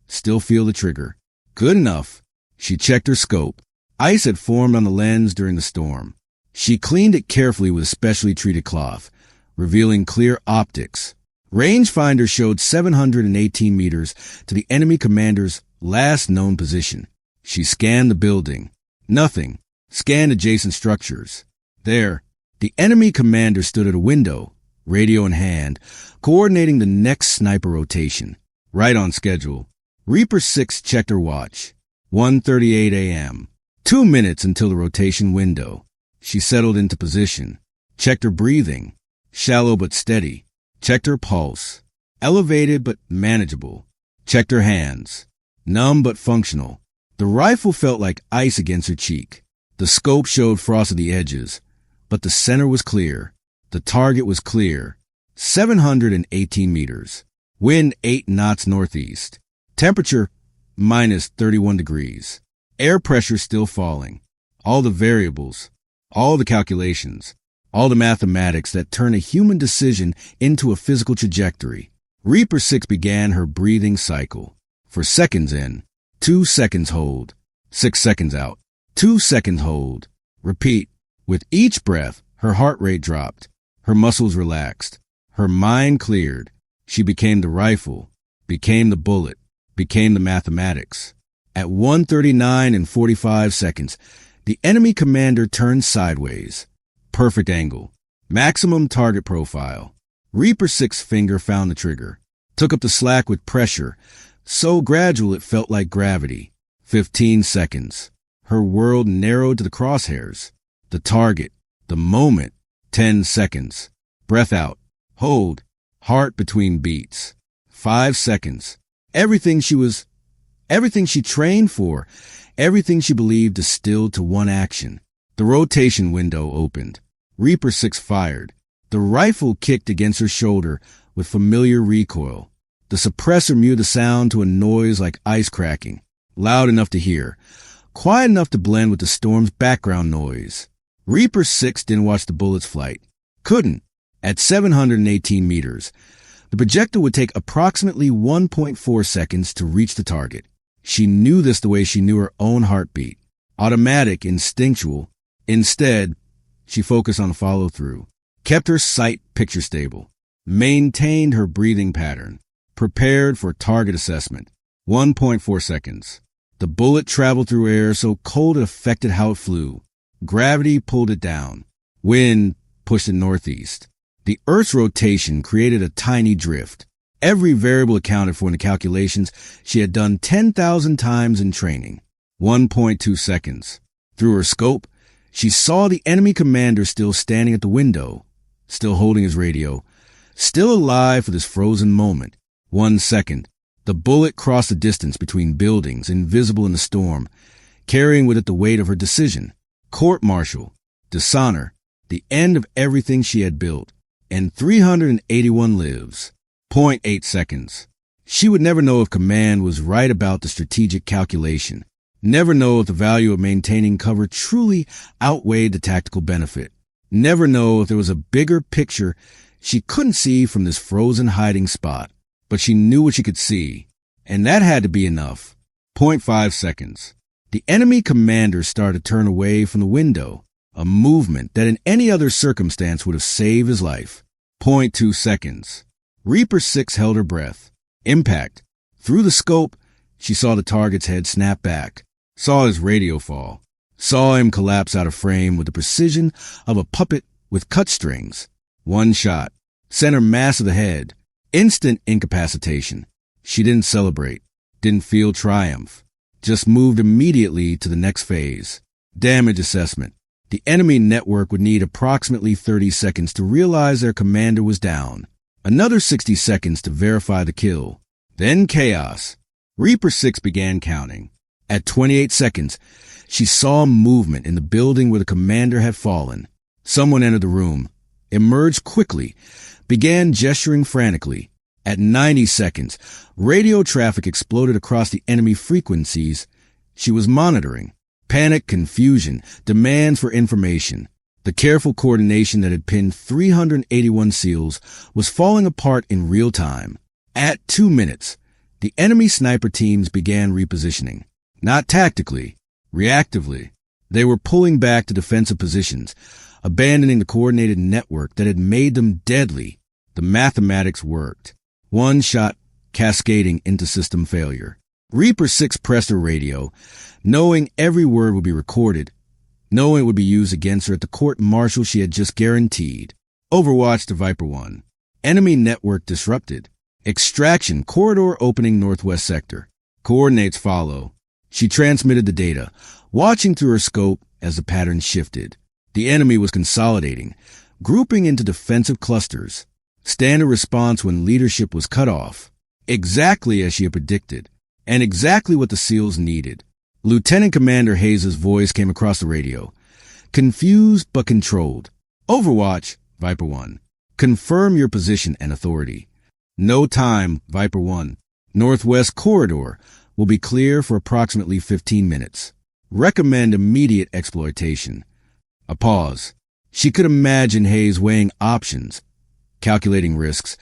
still feel the trigger. Good enough. She checked her scope. Ice had formed on the lens during the storm. She cleaned it carefully with specially treated cloth, revealing clear optics. Rangefinder showed 718 meters to the enemy commander's last known position. She scanned the building. Nothing. Scanned adjacent structures. There, the enemy commander stood at a window, radio in hand, coordinating the next sniper rotation. Right on schedule. Reaper 6 checked her watch. 1:38 a.m. 2 minutes until the rotation window. She settled into position. Checked her breathing. Shallow but steady. Checked her pulse. Elevated but manageable. Checked her hands. Numb but functional. The rifle felt like ice against her cheek. The scope showed frost at the edges, but the center was clear. The target was clear. 718 meters. Wind 8 knots northeast. Temperature minus 31 degrees. Air pressure still falling. All the variables, all the calculations, all the mathematics that turn a human decision into a physical trajectory. Reaper 6 began her breathing cycle. For seconds in, 2 seconds hold, 6 seconds out, 2 seconds hold. Repeat. With each breath, her heart rate dropped. Her muscles relaxed. Her mind cleared. She became the rifle, became the bullet, became the mathematics. At 1:39 and 45 seconds, the enemy commander turned sideways. Perfect angle. Maximum target profile. Reaper 6 finger found the trigger. Took up the slack with pressure, so gradual it felt like gravity. 15 seconds. Her world narrowed to the crosshairs. The target. The moment. 10 seconds. Breath out. Hold. Heart between beats. 5 seconds. Everything she trained for, everything she believed distilled to one action. The rotation window opened. Reaper 6 fired. The rifle kicked against her shoulder with familiar recoil. The suppressor muted the sound to a noise like ice cracking, loud enough to hear, quiet enough to blend with the storm's background noise. Reaper 6 didn't watch the bullet's flight. Couldn't. At 718 meters, the projectile would take approximately 1.4 seconds to reach the target. She knew this the way she knew her own heartbeat. Automatic, instinctual. Instead, she focused on follow-through, kept her sight picture stable, maintained her breathing pattern, prepared for target assessment. 1.4 seconds. The bullet traveled through air so cold it affected how it flew. Gravity pulled it down. Wind pushed it northeast. The Earth's rotation created a tiny drift. Every variable accounted for in the calculations she had done 10,000 times in training. 1.2 seconds. Through her scope, she saw the enemy commander still standing at the window, still holding his radio, still alive for this frozen moment. 1 second. The bullet crossed the distance between buildings, invisible in the storm, carrying with it the weight of her decision. Court-martial, dishonor, the end of everything she had built, and 381 lives. 0.8 seconds. She would never know if command was right about the strategic calculation, never know if the value of maintaining cover truly outweighed the tactical benefit, never know if there was a bigger picture she couldn't see from this frozen hiding spot. But she knew what she could see, and that had to be enough. 0.5 seconds. The enemy commander started to turn away from the window, a movement that in any other circumstance would have saved his life. 0.2 seconds. Reaper 6 held her breath. Impact. Through the scope, she saw the target's head snap back, saw his radio fall, saw him collapse out of frame with the precision of a puppet with cut strings. One shot. Center mass of the head. Instant incapacitation. She didn't celebrate, didn't feel triumph, just moved immediately to the next phase. Damage assessment. The enemy network would need approximately 30 seconds to realize their commander was down. Another 60 seconds to verify the kill. Then chaos. Reaper 6 began counting. At 28 seconds, she saw movement in the building where the commander had fallen. Someone entered the room, emerged quickly, began gesturing frantically. At 90 seconds, radio traffic exploded across the enemy frequencies she was monitoring. Panic, confusion, demands for information. The careful coordination that had pinned 381 SEALs was falling apart in real time. At 2 minutes, the enemy sniper teams began repositioning. Not tactically, reactively. They were pulling back to defensive positions, abandoning the coordinated network that had made them deadly. The mathematics worked. One shot cascading into system failure. Reaper 6 pressed her radio, knowing every word would be recorded, knowing it would be used against her at the court-martial she had just guaranteed. Overwatch to Viper 1. Enemy network disrupted. Extraction corridor opening northwest sector. Coordinates follow. She transmitted the data, watching through her scope as the pattern shifted. The enemy was consolidating, grouping into defensive clusters. Standard response when leadership was cut off. Exactly as she had predicted, and exactly what the SEALs needed. Lieutenant Commander Hayes' voice came across the radio. Confused but controlled. Overwatch, Viper 1. Confirm your position and authority. No time, Viper 1. Northwest corridor will be clear for approximately 15 minutes. Recommend immediate exploitation. A pause. She could imagine Hayes weighing options, calculating risks,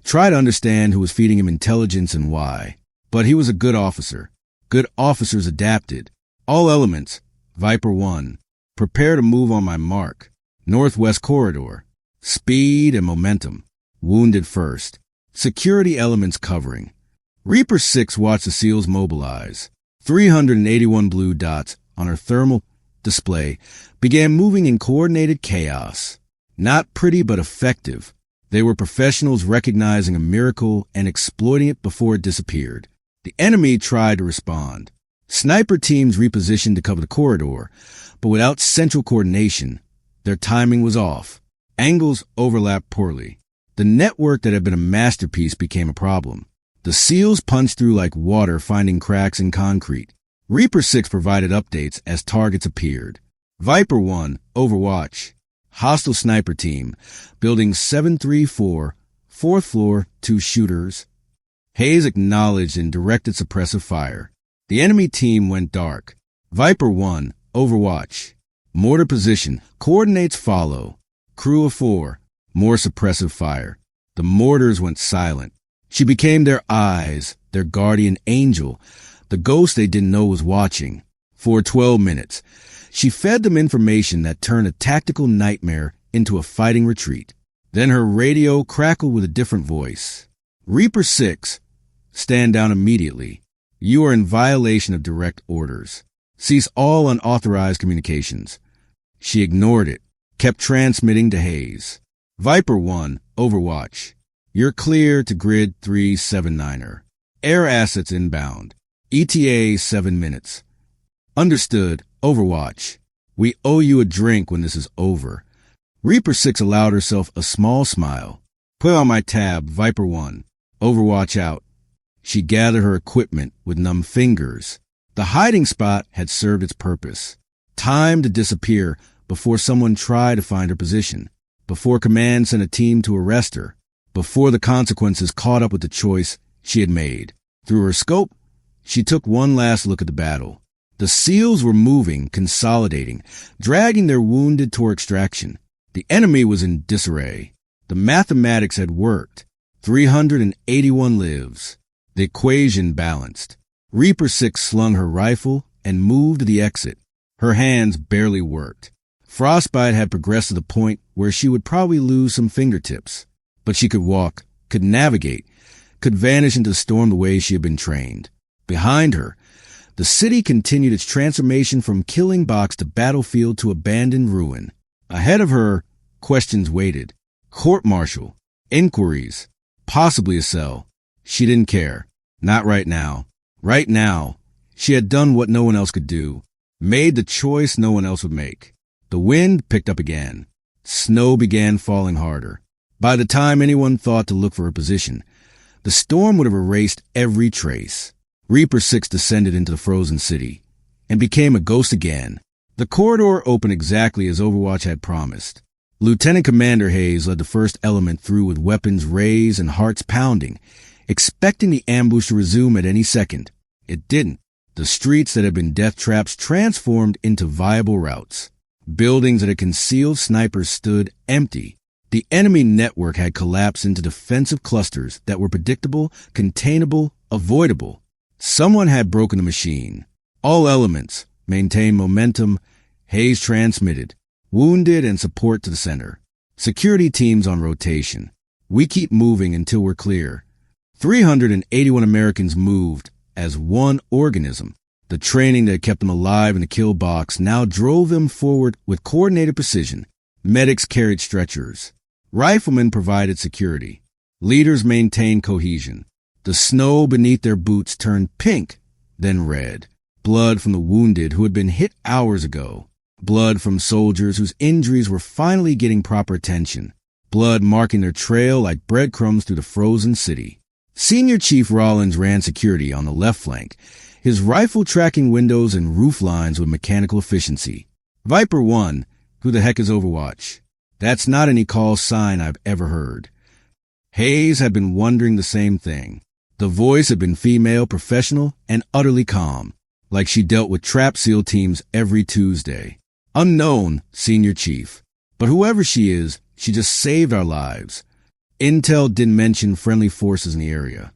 try to understand who was feeding him intelligence and why. But he was a good officer. Good officers adapted. All elements. Viper 1. Prepare to move on my mark. Northwest corridor. Speed and momentum. Wounded first. Security elements covering. Reaper 6 watched the SEALs mobilize. 381 blue dots on her thermal display began moving in coordinated chaos. Not pretty but effective. They were professionals recognizing a miracle and exploiting it before it disappeared. The enemy tried to respond. Sniper teams repositioned to cover the corridor, but without central coordination, their timing was off. Angles overlapped poorly. The network that had been a masterpiece became a problem. The SEALs punched through like water, finding cracks in concrete. Reaper 6 provided updates as targets appeared. Viper 1, Overwatch. Hostile sniper team, building 734, 4th floor, 2 shooters. Hayes acknowledged and directed suppressive fire. The enemy team went dark. Viper 1, Overwatch. Mortar position, coordinates follow. Crew of 4, more suppressive fire. The mortars went silent. She became their eyes, their guardian angel, the ghost they didn't know was watching. For 12 minutes, she fed them information that turned a tactical nightmare into a fighting retreat. Then her radio crackled with a different voice. Reaper 6, stand down immediately. You are in violation of direct orders. Cease all unauthorized communications. She ignored it, kept transmitting to Hayes. Viper 1, Overwatch. You're clear to grid 379er. Air assets inbound. ETA 7 minutes. Understood. Overwatch. We owe you a drink when this is over. Reaper 6 allowed herself a small smile. Put on my tab, Viper 1. Overwatch out. She gathered her equipment with numb fingers. The hiding spot had served its purpose. Time to disappear before someone tried to find her position, before command sent a team to arrest her, before the consequences caught up with the choice she had made. Through her scope, she took one last look at the battle. The SEALs were moving, consolidating, dragging their wounded toward extraction. The enemy was in disarray. The mathematics had worked. 381 lives. The equation balanced. Reaper 6 slung her rifle and moved to the exit. Her hands barely worked. Frostbite had progressed to the point where she would probably lose some fingertips. But she could walk, could navigate, could vanish into the storm the way she had been trained. Behind her, the city continued its transformation from killing box to battlefield to abandoned ruin. Ahead of her, questions waited. Court-martial, inquiries, possibly a cell. She didn't care. Not right now. Right now, she had done what no one else could do, made the choice no one else would make. The wind picked up again. Snow began falling harder. By the time anyone thought to look for her position, the storm would have erased every trace. Reaper 6 descended into the frozen city and became a ghost again. The corridor opened exactly as Overwatch had promised. Lieutenant Commander Hayes led the first element through with weapons raised and hearts pounding, expecting the ambush to resume at any second. It didn't. The streets that had been death traps transformed into viable routes. Buildings that had concealed snipers stood empty. The enemy network had collapsed into defensive clusters that were predictable, containable, avoidable. Someone had broken the machine. All elements maintained momentum. Hayes transmitted. Wounded and support to the center. Security teams on rotation. We keep moving until we're clear. 381 Americans moved as one organism. The training that kept them alive in the kill box now drove them forward with coordinated precision. Medics carried stretchers. Riflemen provided security. Leaders maintained cohesion. The snow beneath their boots turned pink, then red. Blood from the wounded who had been hit hours ago. Blood from soldiers whose injuries were finally getting proper attention. Blood marking their trail like breadcrumbs through the frozen city. Senior Chief Rollins ran security on the left flank, his rifle tracking windows and roof lines with mechanical efficiency. Viper 1, who the heck is Overwatch? That's not any call sign I've ever heard. Hayes had been wondering the same thing. The voice had been female, professional, and utterly calm, like she dealt with trap SEAL teams every Tuesday. Unknown, Senior Chief. But whoever she is, she just saved our lives. Intel didn't mention friendly forces in the area.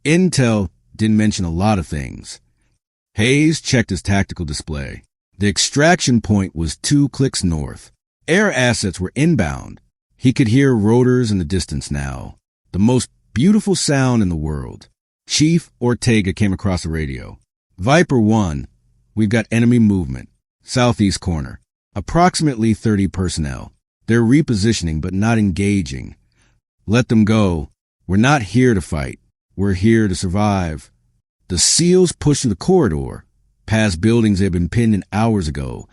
Intel didn't mention a lot of things. Hayes checked his tactical display. The extraction point was 2 clicks north. Air assets were inbound. He could hear rotors in the distance now. The most beautiful sound in the world. Chief Ortega came across the radio. Viper 1, we've got enemy movement. Southeast corner. Approximately 30 personnel. They're repositioning but not engaging. Let them go. We're not here to fight. We're here to survive. The SEALs pushed through the corridor, past buildings that had been pinned in hours ago,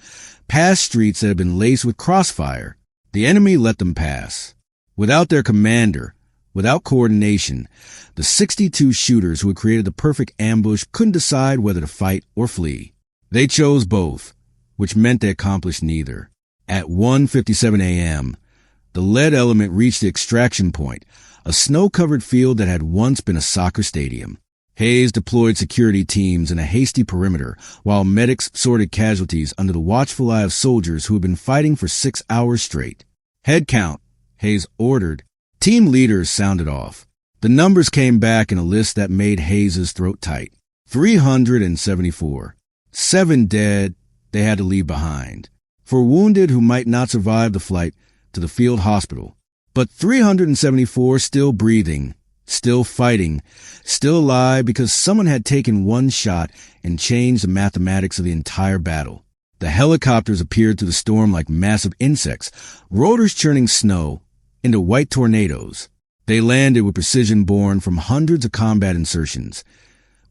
past streets that had been laced with crossfire. The enemy let them pass. Without their commander, without coordination, the 62 shooters who had created the perfect ambush couldn't decide whether to fight or flee. They chose both, which meant they accomplished neither. At 1:57 a.m., the lead element reached the extraction point, a snow-covered field that had once been a soccer stadium. Hayes deployed security teams in a hasty perimeter, while medics sorted casualties under the watchful eye of soldiers who had been fighting for 6 hours straight. Head count, Hayes ordered. Team leaders sounded off. The numbers came back in a list that made Hayes' throat tight. 374. 7 dead they had to leave behind. For wounded who might not survive the flight to the field hospital. But 374 still breathing, still fighting, still alive because someone had taken one shot and changed the mathematics of the entire battle. The helicopters appeared through the storm like massive insects, rotors churning snow into white tornadoes. They landed with precision born from hundreds of combat insertions,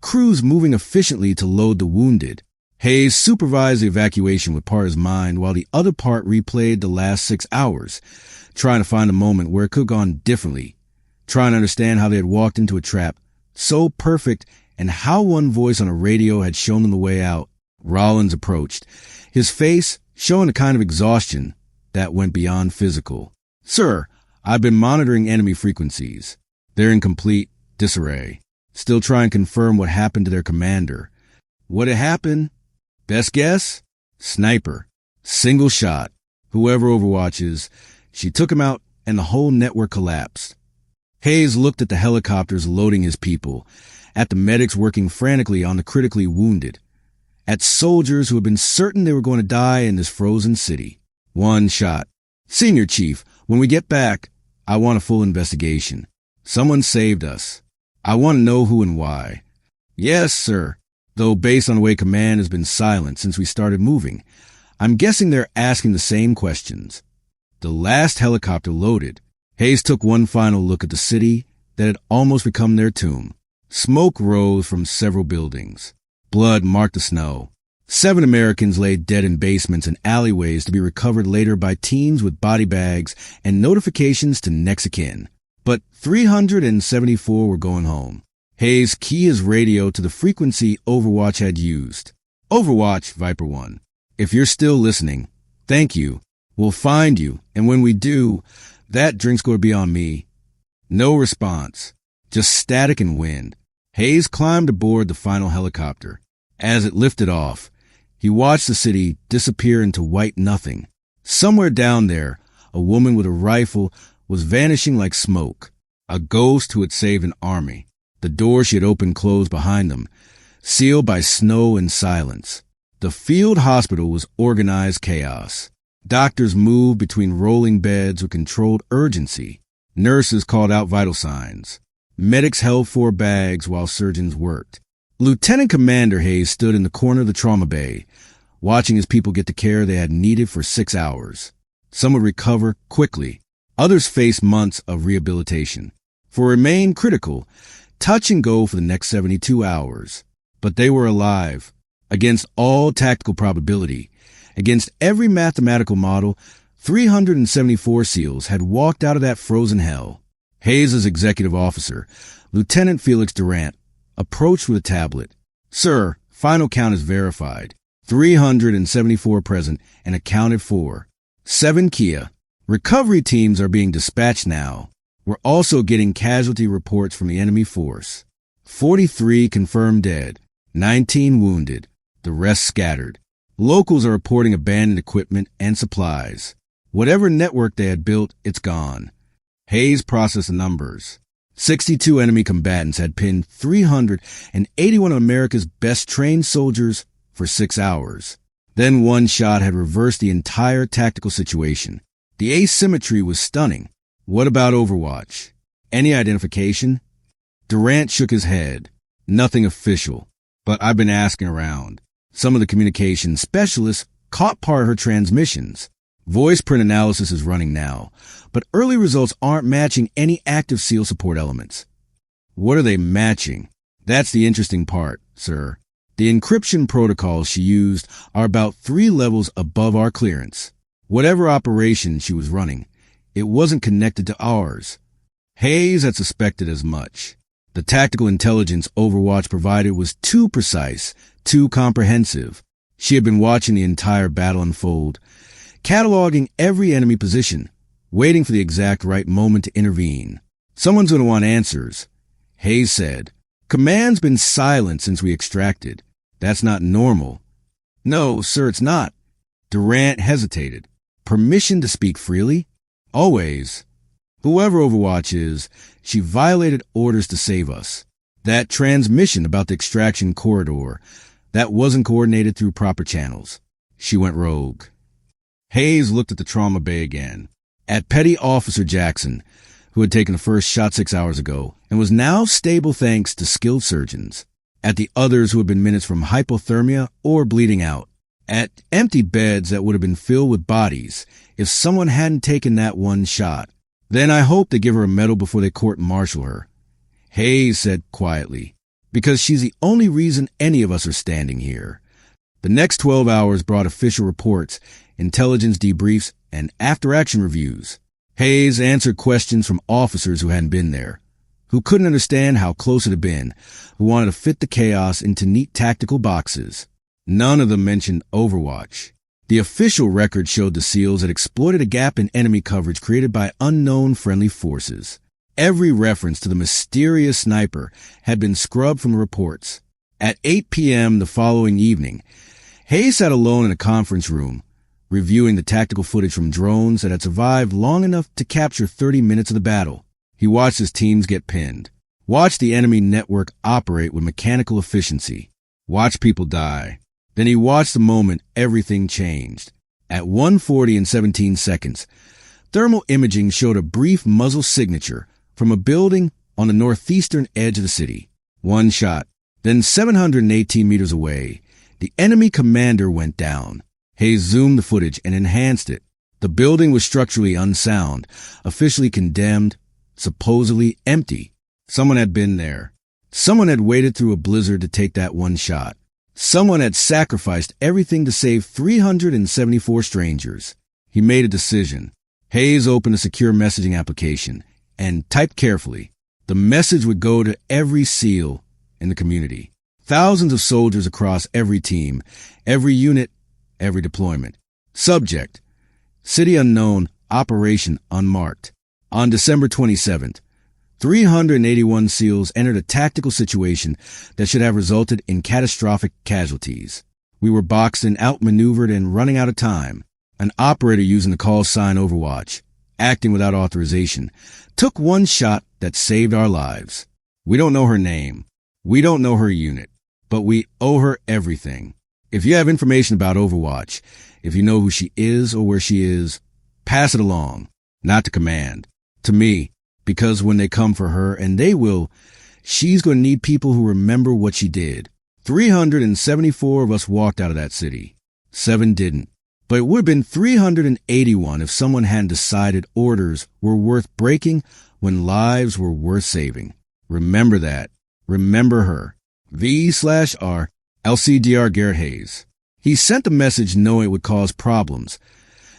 crews moving efficiently to load the wounded. Hayes supervised the evacuation with part of his mind while the other part replayed the last 6 hours, trying to find a moment where it could have gone differently, trying to understand how they had walked into a trap so perfect and how one voice on a radio had shown them the way out. Rollins approached, his face showing a kind of exhaustion that went beyond physical. "Sir, I've been monitoring enemy frequencies. They're in complete disarray. Still trying to confirm what happened to their commander." "What had happened? Best guess? Sniper. Single shot. Whoever overwatches. She took him out and the whole network collapsed." Hayes looked at the helicopters loading his people, at the medics working frantically on the critically wounded, at soldiers who had been certain they were going to die in this frozen city. One shot. "Senior Chief, when we get back, I want a full investigation. Someone saved us. I want to know who and why." "Yes, sir." Though based on the way command has been silent since we started moving, I'm guessing they're asking the same questions. The last helicopter loaded, Hayes took one final look at the city that had almost become their tomb. Smoke rose from several buildings. Blood marked the snow. 7 Americans lay dead in basements and alleyways to be recovered later by teams with body bags and notifications to next of kin. But 374 were going home. Hayes keyed his radio to the frequency Overwatch had used. "Overwatch, Viper 1. If you're still listening, thank you. We'll find you, and when we do, that drink's going to be on me." No response. Just static and wind. Hayes climbed aboard the final helicopter. As it lifted off, he watched the city disappear into white nothing. Somewhere down there, a woman with a rifle was vanishing like smoke. A ghost who had saved an army. The door she had opened closed behind them, sealed by snow and silence. The field hospital was organized chaos. Doctors moved between rolling beds with controlled urgency. Nurses called out vital signs. Medics held 4 bags while surgeons worked. Lieutenant Commander Hayes stood in the corner of the trauma bay, watching his people get the care they had needed for 6 hours. Some would recover quickly. Others faced months of rehabilitation. For remain critical, touch and go for the next 72 hours. But they were alive. Against all tactical probability, against every mathematical model, 374 SEALs had walked out of that frozen hell. Hayes' executive officer, Lieutenant Felix Durant, approached with a tablet. "Sir, final count is verified. 374 present and accounted for. 7 Kia. Recovery teams are being dispatched now. We're also getting casualty reports from the enemy force. 43 confirmed dead, 19 wounded, the rest scattered. Locals are reporting abandoned equipment and supplies. Whatever network they had built, it's gone." Hayes processed the numbers. 62 enemy combatants had pinned 381 of America's best trained soldiers for 6 hours. Then one shot had reversed the entire tactical situation. The asymmetry was stunning. "What about Overwatch? Any identification?" Durant shook his head. "Nothing official, but I've been asking around. Some of the communications specialists caught part of her transmissions. Voice print analysis is running now, but early results aren't matching any active SEAL support elements." "What are they matching?" "That's the interesting part, sir. The encryption protocols she used are about 3 levels above our clearance. Whatever operation she was running, it wasn't connected to ours." Hayes had suspected as much. The tactical intelligence Overwatch provided was too precise, too comprehensive. She had been watching the entire battle unfold, cataloging every enemy position, waiting for the exact right moment to intervene. "Someone's going to want answers," Hayes said. "Command's been silent since we extracted. That's not normal." "No, sir, it's not." Durant hesitated. "Permission to speak freely?" "Always. Whoever Overwatch is, she violated orders to save us. That transmission about the extraction corridor, that wasn't coordinated through proper channels. She went rogue." Hayes looked at the trauma bay again, at Petty Officer Jackson, who had taken the first shot 6 hours ago and was now stable thanks to skilled surgeons, at the others who had been minutes from hypothermia or bleeding out, at empty beds that would have been filled with bodies if someone hadn't taken that one shot. Then I hope they give her a medal before they court-martial her. Hayes said quietly, because she's the only reason any of us are standing here. The next 12 hours brought official reports, intelligence debriefs, and after-action reviews. Hayes answered questions from officers who hadn't been there, who couldn't understand how close it had been, who wanted to fit the chaos into neat tactical boxes. None of them mentioned Overwatch. The official record showed the SEALs had exploited a gap in enemy coverage created by unknown friendly forces. Every reference to the mysterious sniper had been scrubbed from the reports. At 8 p.m. the following evening, Hayes sat alone in a conference room, reviewing the tactical footage from drones that had survived long enough to capture 30 minutes of the battle. He watched his teams get pinned, watched the enemy network operate with mechanical efficiency, watched people die. Then he watched the moment everything changed. At 1:40 and 17 seconds, thermal imaging showed a brief muzzle signature from a building on the northeastern edge of the city. One shot. Then 718 meters away, the enemy commander went down. Hayes zoomed the footage and enhanced it. The building was structurally unsound, officially condemned, supposedly empty. Someone had been there. Someone had waited through a blizzard to take that one shot. Someone had sacrificed everything to save 374 strangers. He made a decision. Hayes opened a secure messaging application and typed carefully. The message would go to every SEAL in the community. Thousands of soldiers across every team, every unit, every deployment. Subject: City unknown, operation unmarked. On December 27th, 381 SEALs entered a tactical situation that should have resulted in catastrophic casualties. We were boxed and outmaneuvered and running out of time. An operator using the call sign Overwatch, acting without authorization, took one shot that saved our lives. We don't know her name. We don't know her unit, but we owe her everything. If you have information about Overwatch, if you know who she is or where she is, pass it along, not to command, to me. Because when they come for her, and they will, she's going to need people who remember what she did. 374 of us walked out of that city. 7 didn't. But it would have been 381 if someone hadn't decided orders were worth breaking when lives were worth saving. Remember that. Remember her. V/R LCDR Garrett Hayes. He sent the message knowing it would cause problems,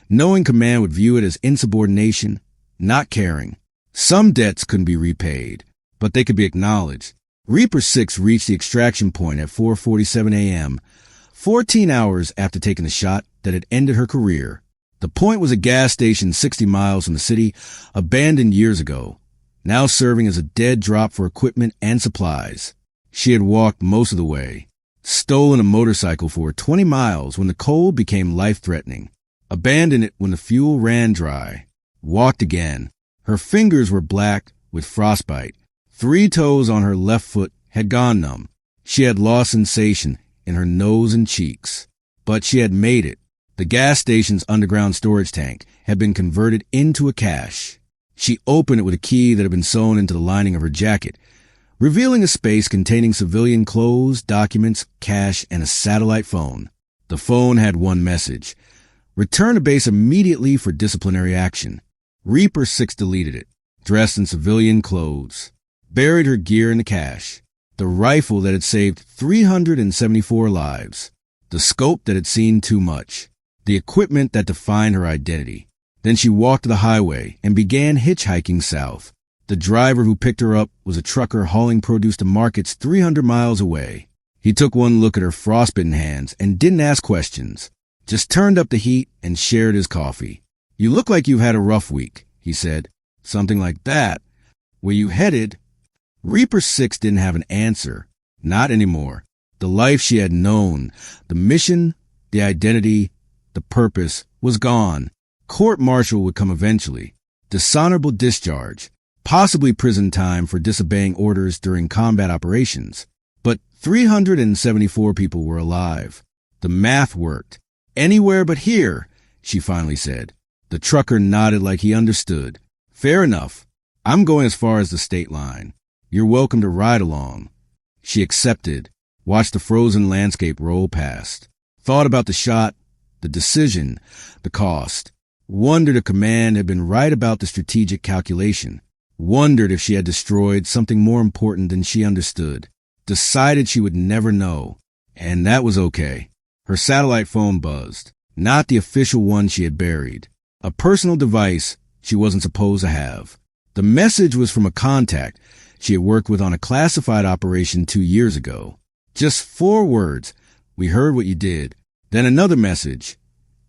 knowing command would view it as insubordination, not caring. Some debts couldn't be repaid, but they could be acknowledged. Reaper 6 reached the extraction point at 4:47 a.m., 14 hours after taking the shot that had ended her career. The point was a gas station 60 miles from the city, abandoned years ago, now serving as a dead drop for equipment and supplies. She had walked most of the way, stolen a motorcycle for 20 miles when the cold became life-threatening, abandoned it when the fuel ran dry, walked again. Her fingers were black with frostbite. 3 toes on her left foot had gone numb. She had lost sensation in her nose and cheeks. But she had made it. The gas station's underground storage tank had been converted into a cache. She opened it with a key that had been sewn into the lining of her jacket, revealing a space containing civilian clothes, documents, cash, and a satellite phone. The phone had one message: return to base immediately for disciplinary action. Reaper 6 deleted it, dressed in civilian clothes, buried her gear in the cache, the rifle that had saved 374 lives, the scope that had seen too much, the equipment that defined her identity. Then she walked to the highway and began hitchhiking south. The driver who picked her up was a trucker hauling produce to markets 300 miles away. He took one look at her frostbitten hands and didn't ask questions, just turned up the heat and shared his coffee. You look like you've had a rough week, he said. Something like that. Where you headed? Reaper 6 didn't have an answer. Not anymore. The life she had known, the mission, the identity, the purpose was gone. Court-martial would come eventually. Dishonorable discharge. Possibly prison time for disobeying orders during combat operations. But 374 people were alive. The math worked. Anywhere but here, she finally said. The trucker nodded like he understood. Fair enough. I'm going as far as the state line. You're welcome to ride along. She accepted, watched the frozen landscape roll past, thought about the shot, the decision, the cost. Wondered if command had been right about the strategic calculation. Wondered if she had destroyed something more important than she understood. Decided she would never know. And that was okay. Her satellite phone buzzed. Not the official one she had buried. A personal device she wasn't supposed to have. The message was from a contact she had worked with on a classified operation 2 years ago. Just 4 words. We heard what you did. Then another message.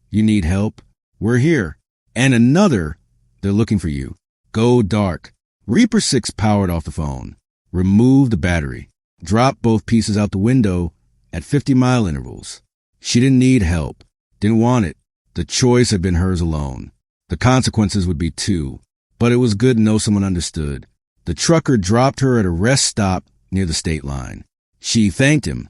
You need help? We're here. And another. They're looking for you. Go dark. Reaper 6 powered off the phone. Removed the battery. Dropped both pieces out the window at 50-mile intervals. She didn't need help. Didn't want it. The choice had been hers alone. The consequences would be too. But it was good to know someone understood. The trucker dropped her at a rest stop near the state line. She thanked him,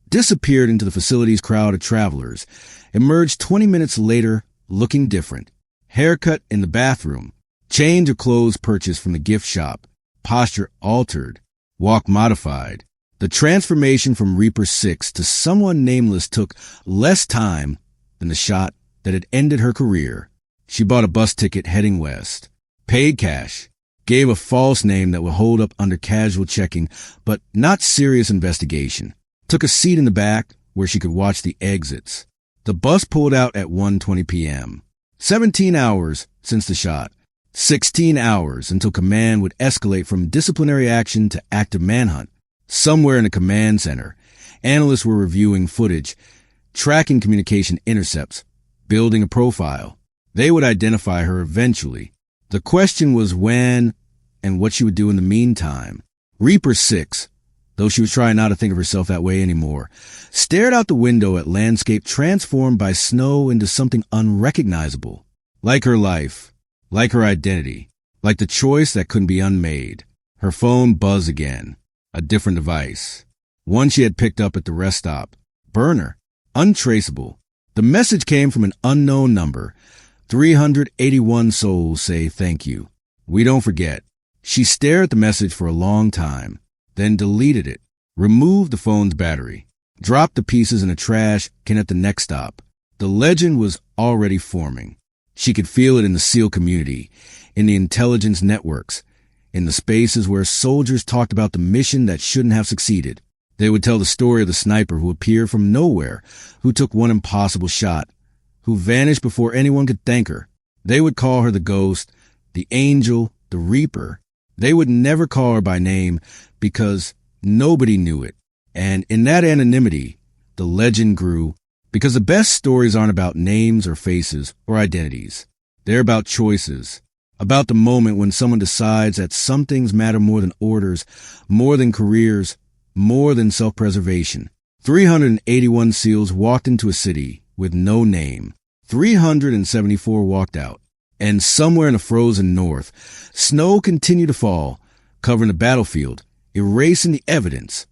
disappeared into the facility's crowd of travelers, emerged 20 minutes later looking different. Haircut in the bathroom, change of clothes purchased from the gift shop, posture altered, walk modified. The transformation from Reaper 6 to someone nameless took less time than the shot that had ended her career. She bought a bus ticket heading west, paid cash, gave a false name that would hold up under casual checking, but not serious investigation. Took a seat in the back where she could watch the exits. The bus pulled out at 1:20 p.m. 17 hours since the shot. 16 hours until command would escalate from disciplinary action to active manhunt. Somewhere in the command center, analysts were reviewing footage, tracking communication intercepts, building a profile. They would identify her eventually. The question was when and what she would do in the meantime. Reaper 6, though she was trying not to think of herself that way anymore, stared out the window at landscape transformed by snow into something unrecognizable. Like her life, like her identity, like the choice that couldn't be unmade. Her phone buzzed again. A different device. One she had picked up at the rest stop. Burner. Untraceable. The message came from an unknown number. 381 souls say thank you. We don't forget. She stared at the message for a long time, then deleted it, removed the phone's battery, dropped the pieces in a trash can at the next stop. The legend was already forming. She could feel it in the SEAL community, in the intelligence networks, in the spaces where soldiers talked about the mission that shouldn't have succeeded. They would tell the story of the sniper who appeared from nowhere, who took one impossible shot, who vanished before anyone could thank her. They would call her the ghost, the angel, the reaper. They would never call her by name because nobody knew it. And in that anonymity, the legend grew, because the best stories aren't about names or faces or identities. They're about choices, about the moment when someone decides that some things matter more than orders, more than careers, more than self-preservation. 381 SEALs walked into a city with no name. 374 walked out. And somewhere in the frozen north, snow continued to fall, covering the battlefield, erasing the evidence,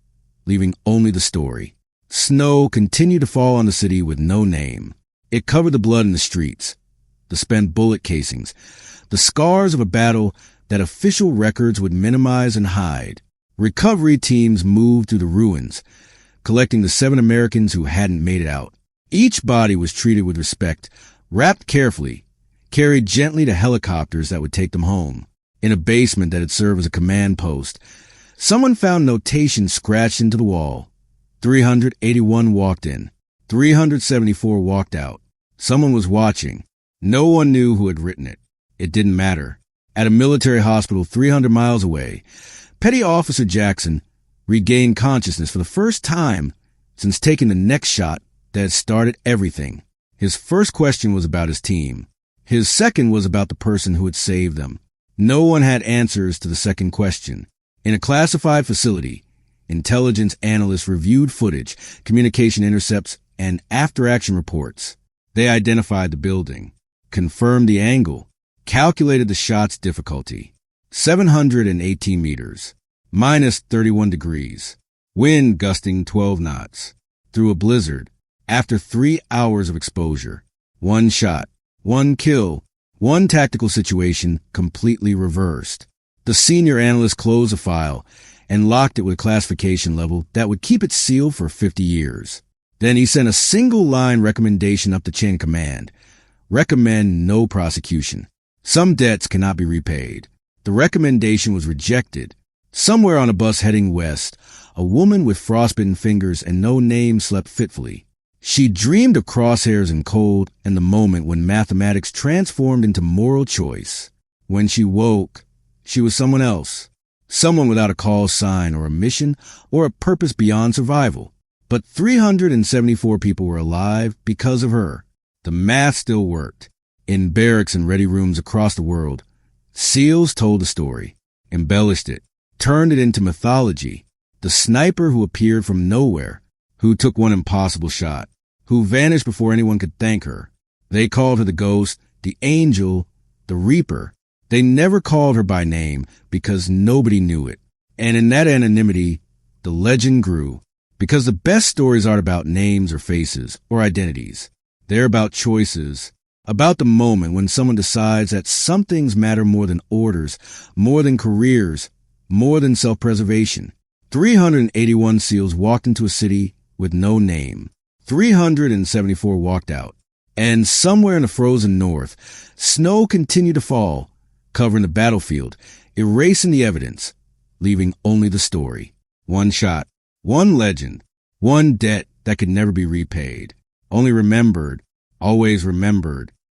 leaving only the story. Snow continued to fall on the city with no name. It covered the blood in the streets, the spent bullet casings, the scars of a battle that official records would minimize and hide. Recovery teams moved through the ruins, collecting the 7 Americans who hadn't made it out. Each body was treated with respect, wrapped carefully, carried gently to helicopters that would take them home. In a basement that had served as a command post, someone found notation scratched into the wall. 381 walked in. 374 walked out. Someone was watching. No one knew who had written it. It didn't matter. At a military hospital 300 miles away, Petty Officer Jackson regained consciousness for the first time since taking the next shot that had started everything. His first question was about his team. His second was about the person who had saved them. No one had answers to the second question. In a classified facility, intelligence analysts reviewed footage, communication intercepts, and after-action reports. They identified the building, confirmed the angle, calculated the shot's difficulty. 718 meters, minus 31 degrees, wind gusting 12 knots, through a blizzard, after 3 hours of exposure. One shot, one kill, one tactical situation completely reversed. The senior analyst closed the file and locked it with a classification level that would keep it sealed for 50 years. Then he sent a single-line recommendation up the chain of command. recommend no prosecution. Some debts cannot be repaid. The recommendation was rejected. Somewhere on a bus heading west, a woman with frostbitten fingers and no name slept fitfully. She dreamed of crosshairs and cold and the moment when mathematics transformed into moral choice. When she woke, she was someone else. Someone without a call sign or a mission or a purpose beyond survival. But 374 people were alive because of her. The math still worked. In barracks and ready rooms across the world, SEALs told the story, embellished it, turned it into mythology. The sniper who appeared from nowhere, who took one impossible shot, who vanished before anyone could thank her. They called her the ghost, the angel, the reaper. They never called her by name because nobody knew it. And in that anonymity, the legend grew. Because the best stories aren't about names or faces or identities. They're about choices, about the moment when someone decides that some things matter more than orders, more than careers, more than self-preservation. 381 SEALs walked into a city with no name. 374 walked out. And somewhere in the frozen north, snow continued to fall, covering the battlefield, erasing the evidence, leaving only the story. One shot, one legend, one debt that could never be repaid. Only remembered, always remembered,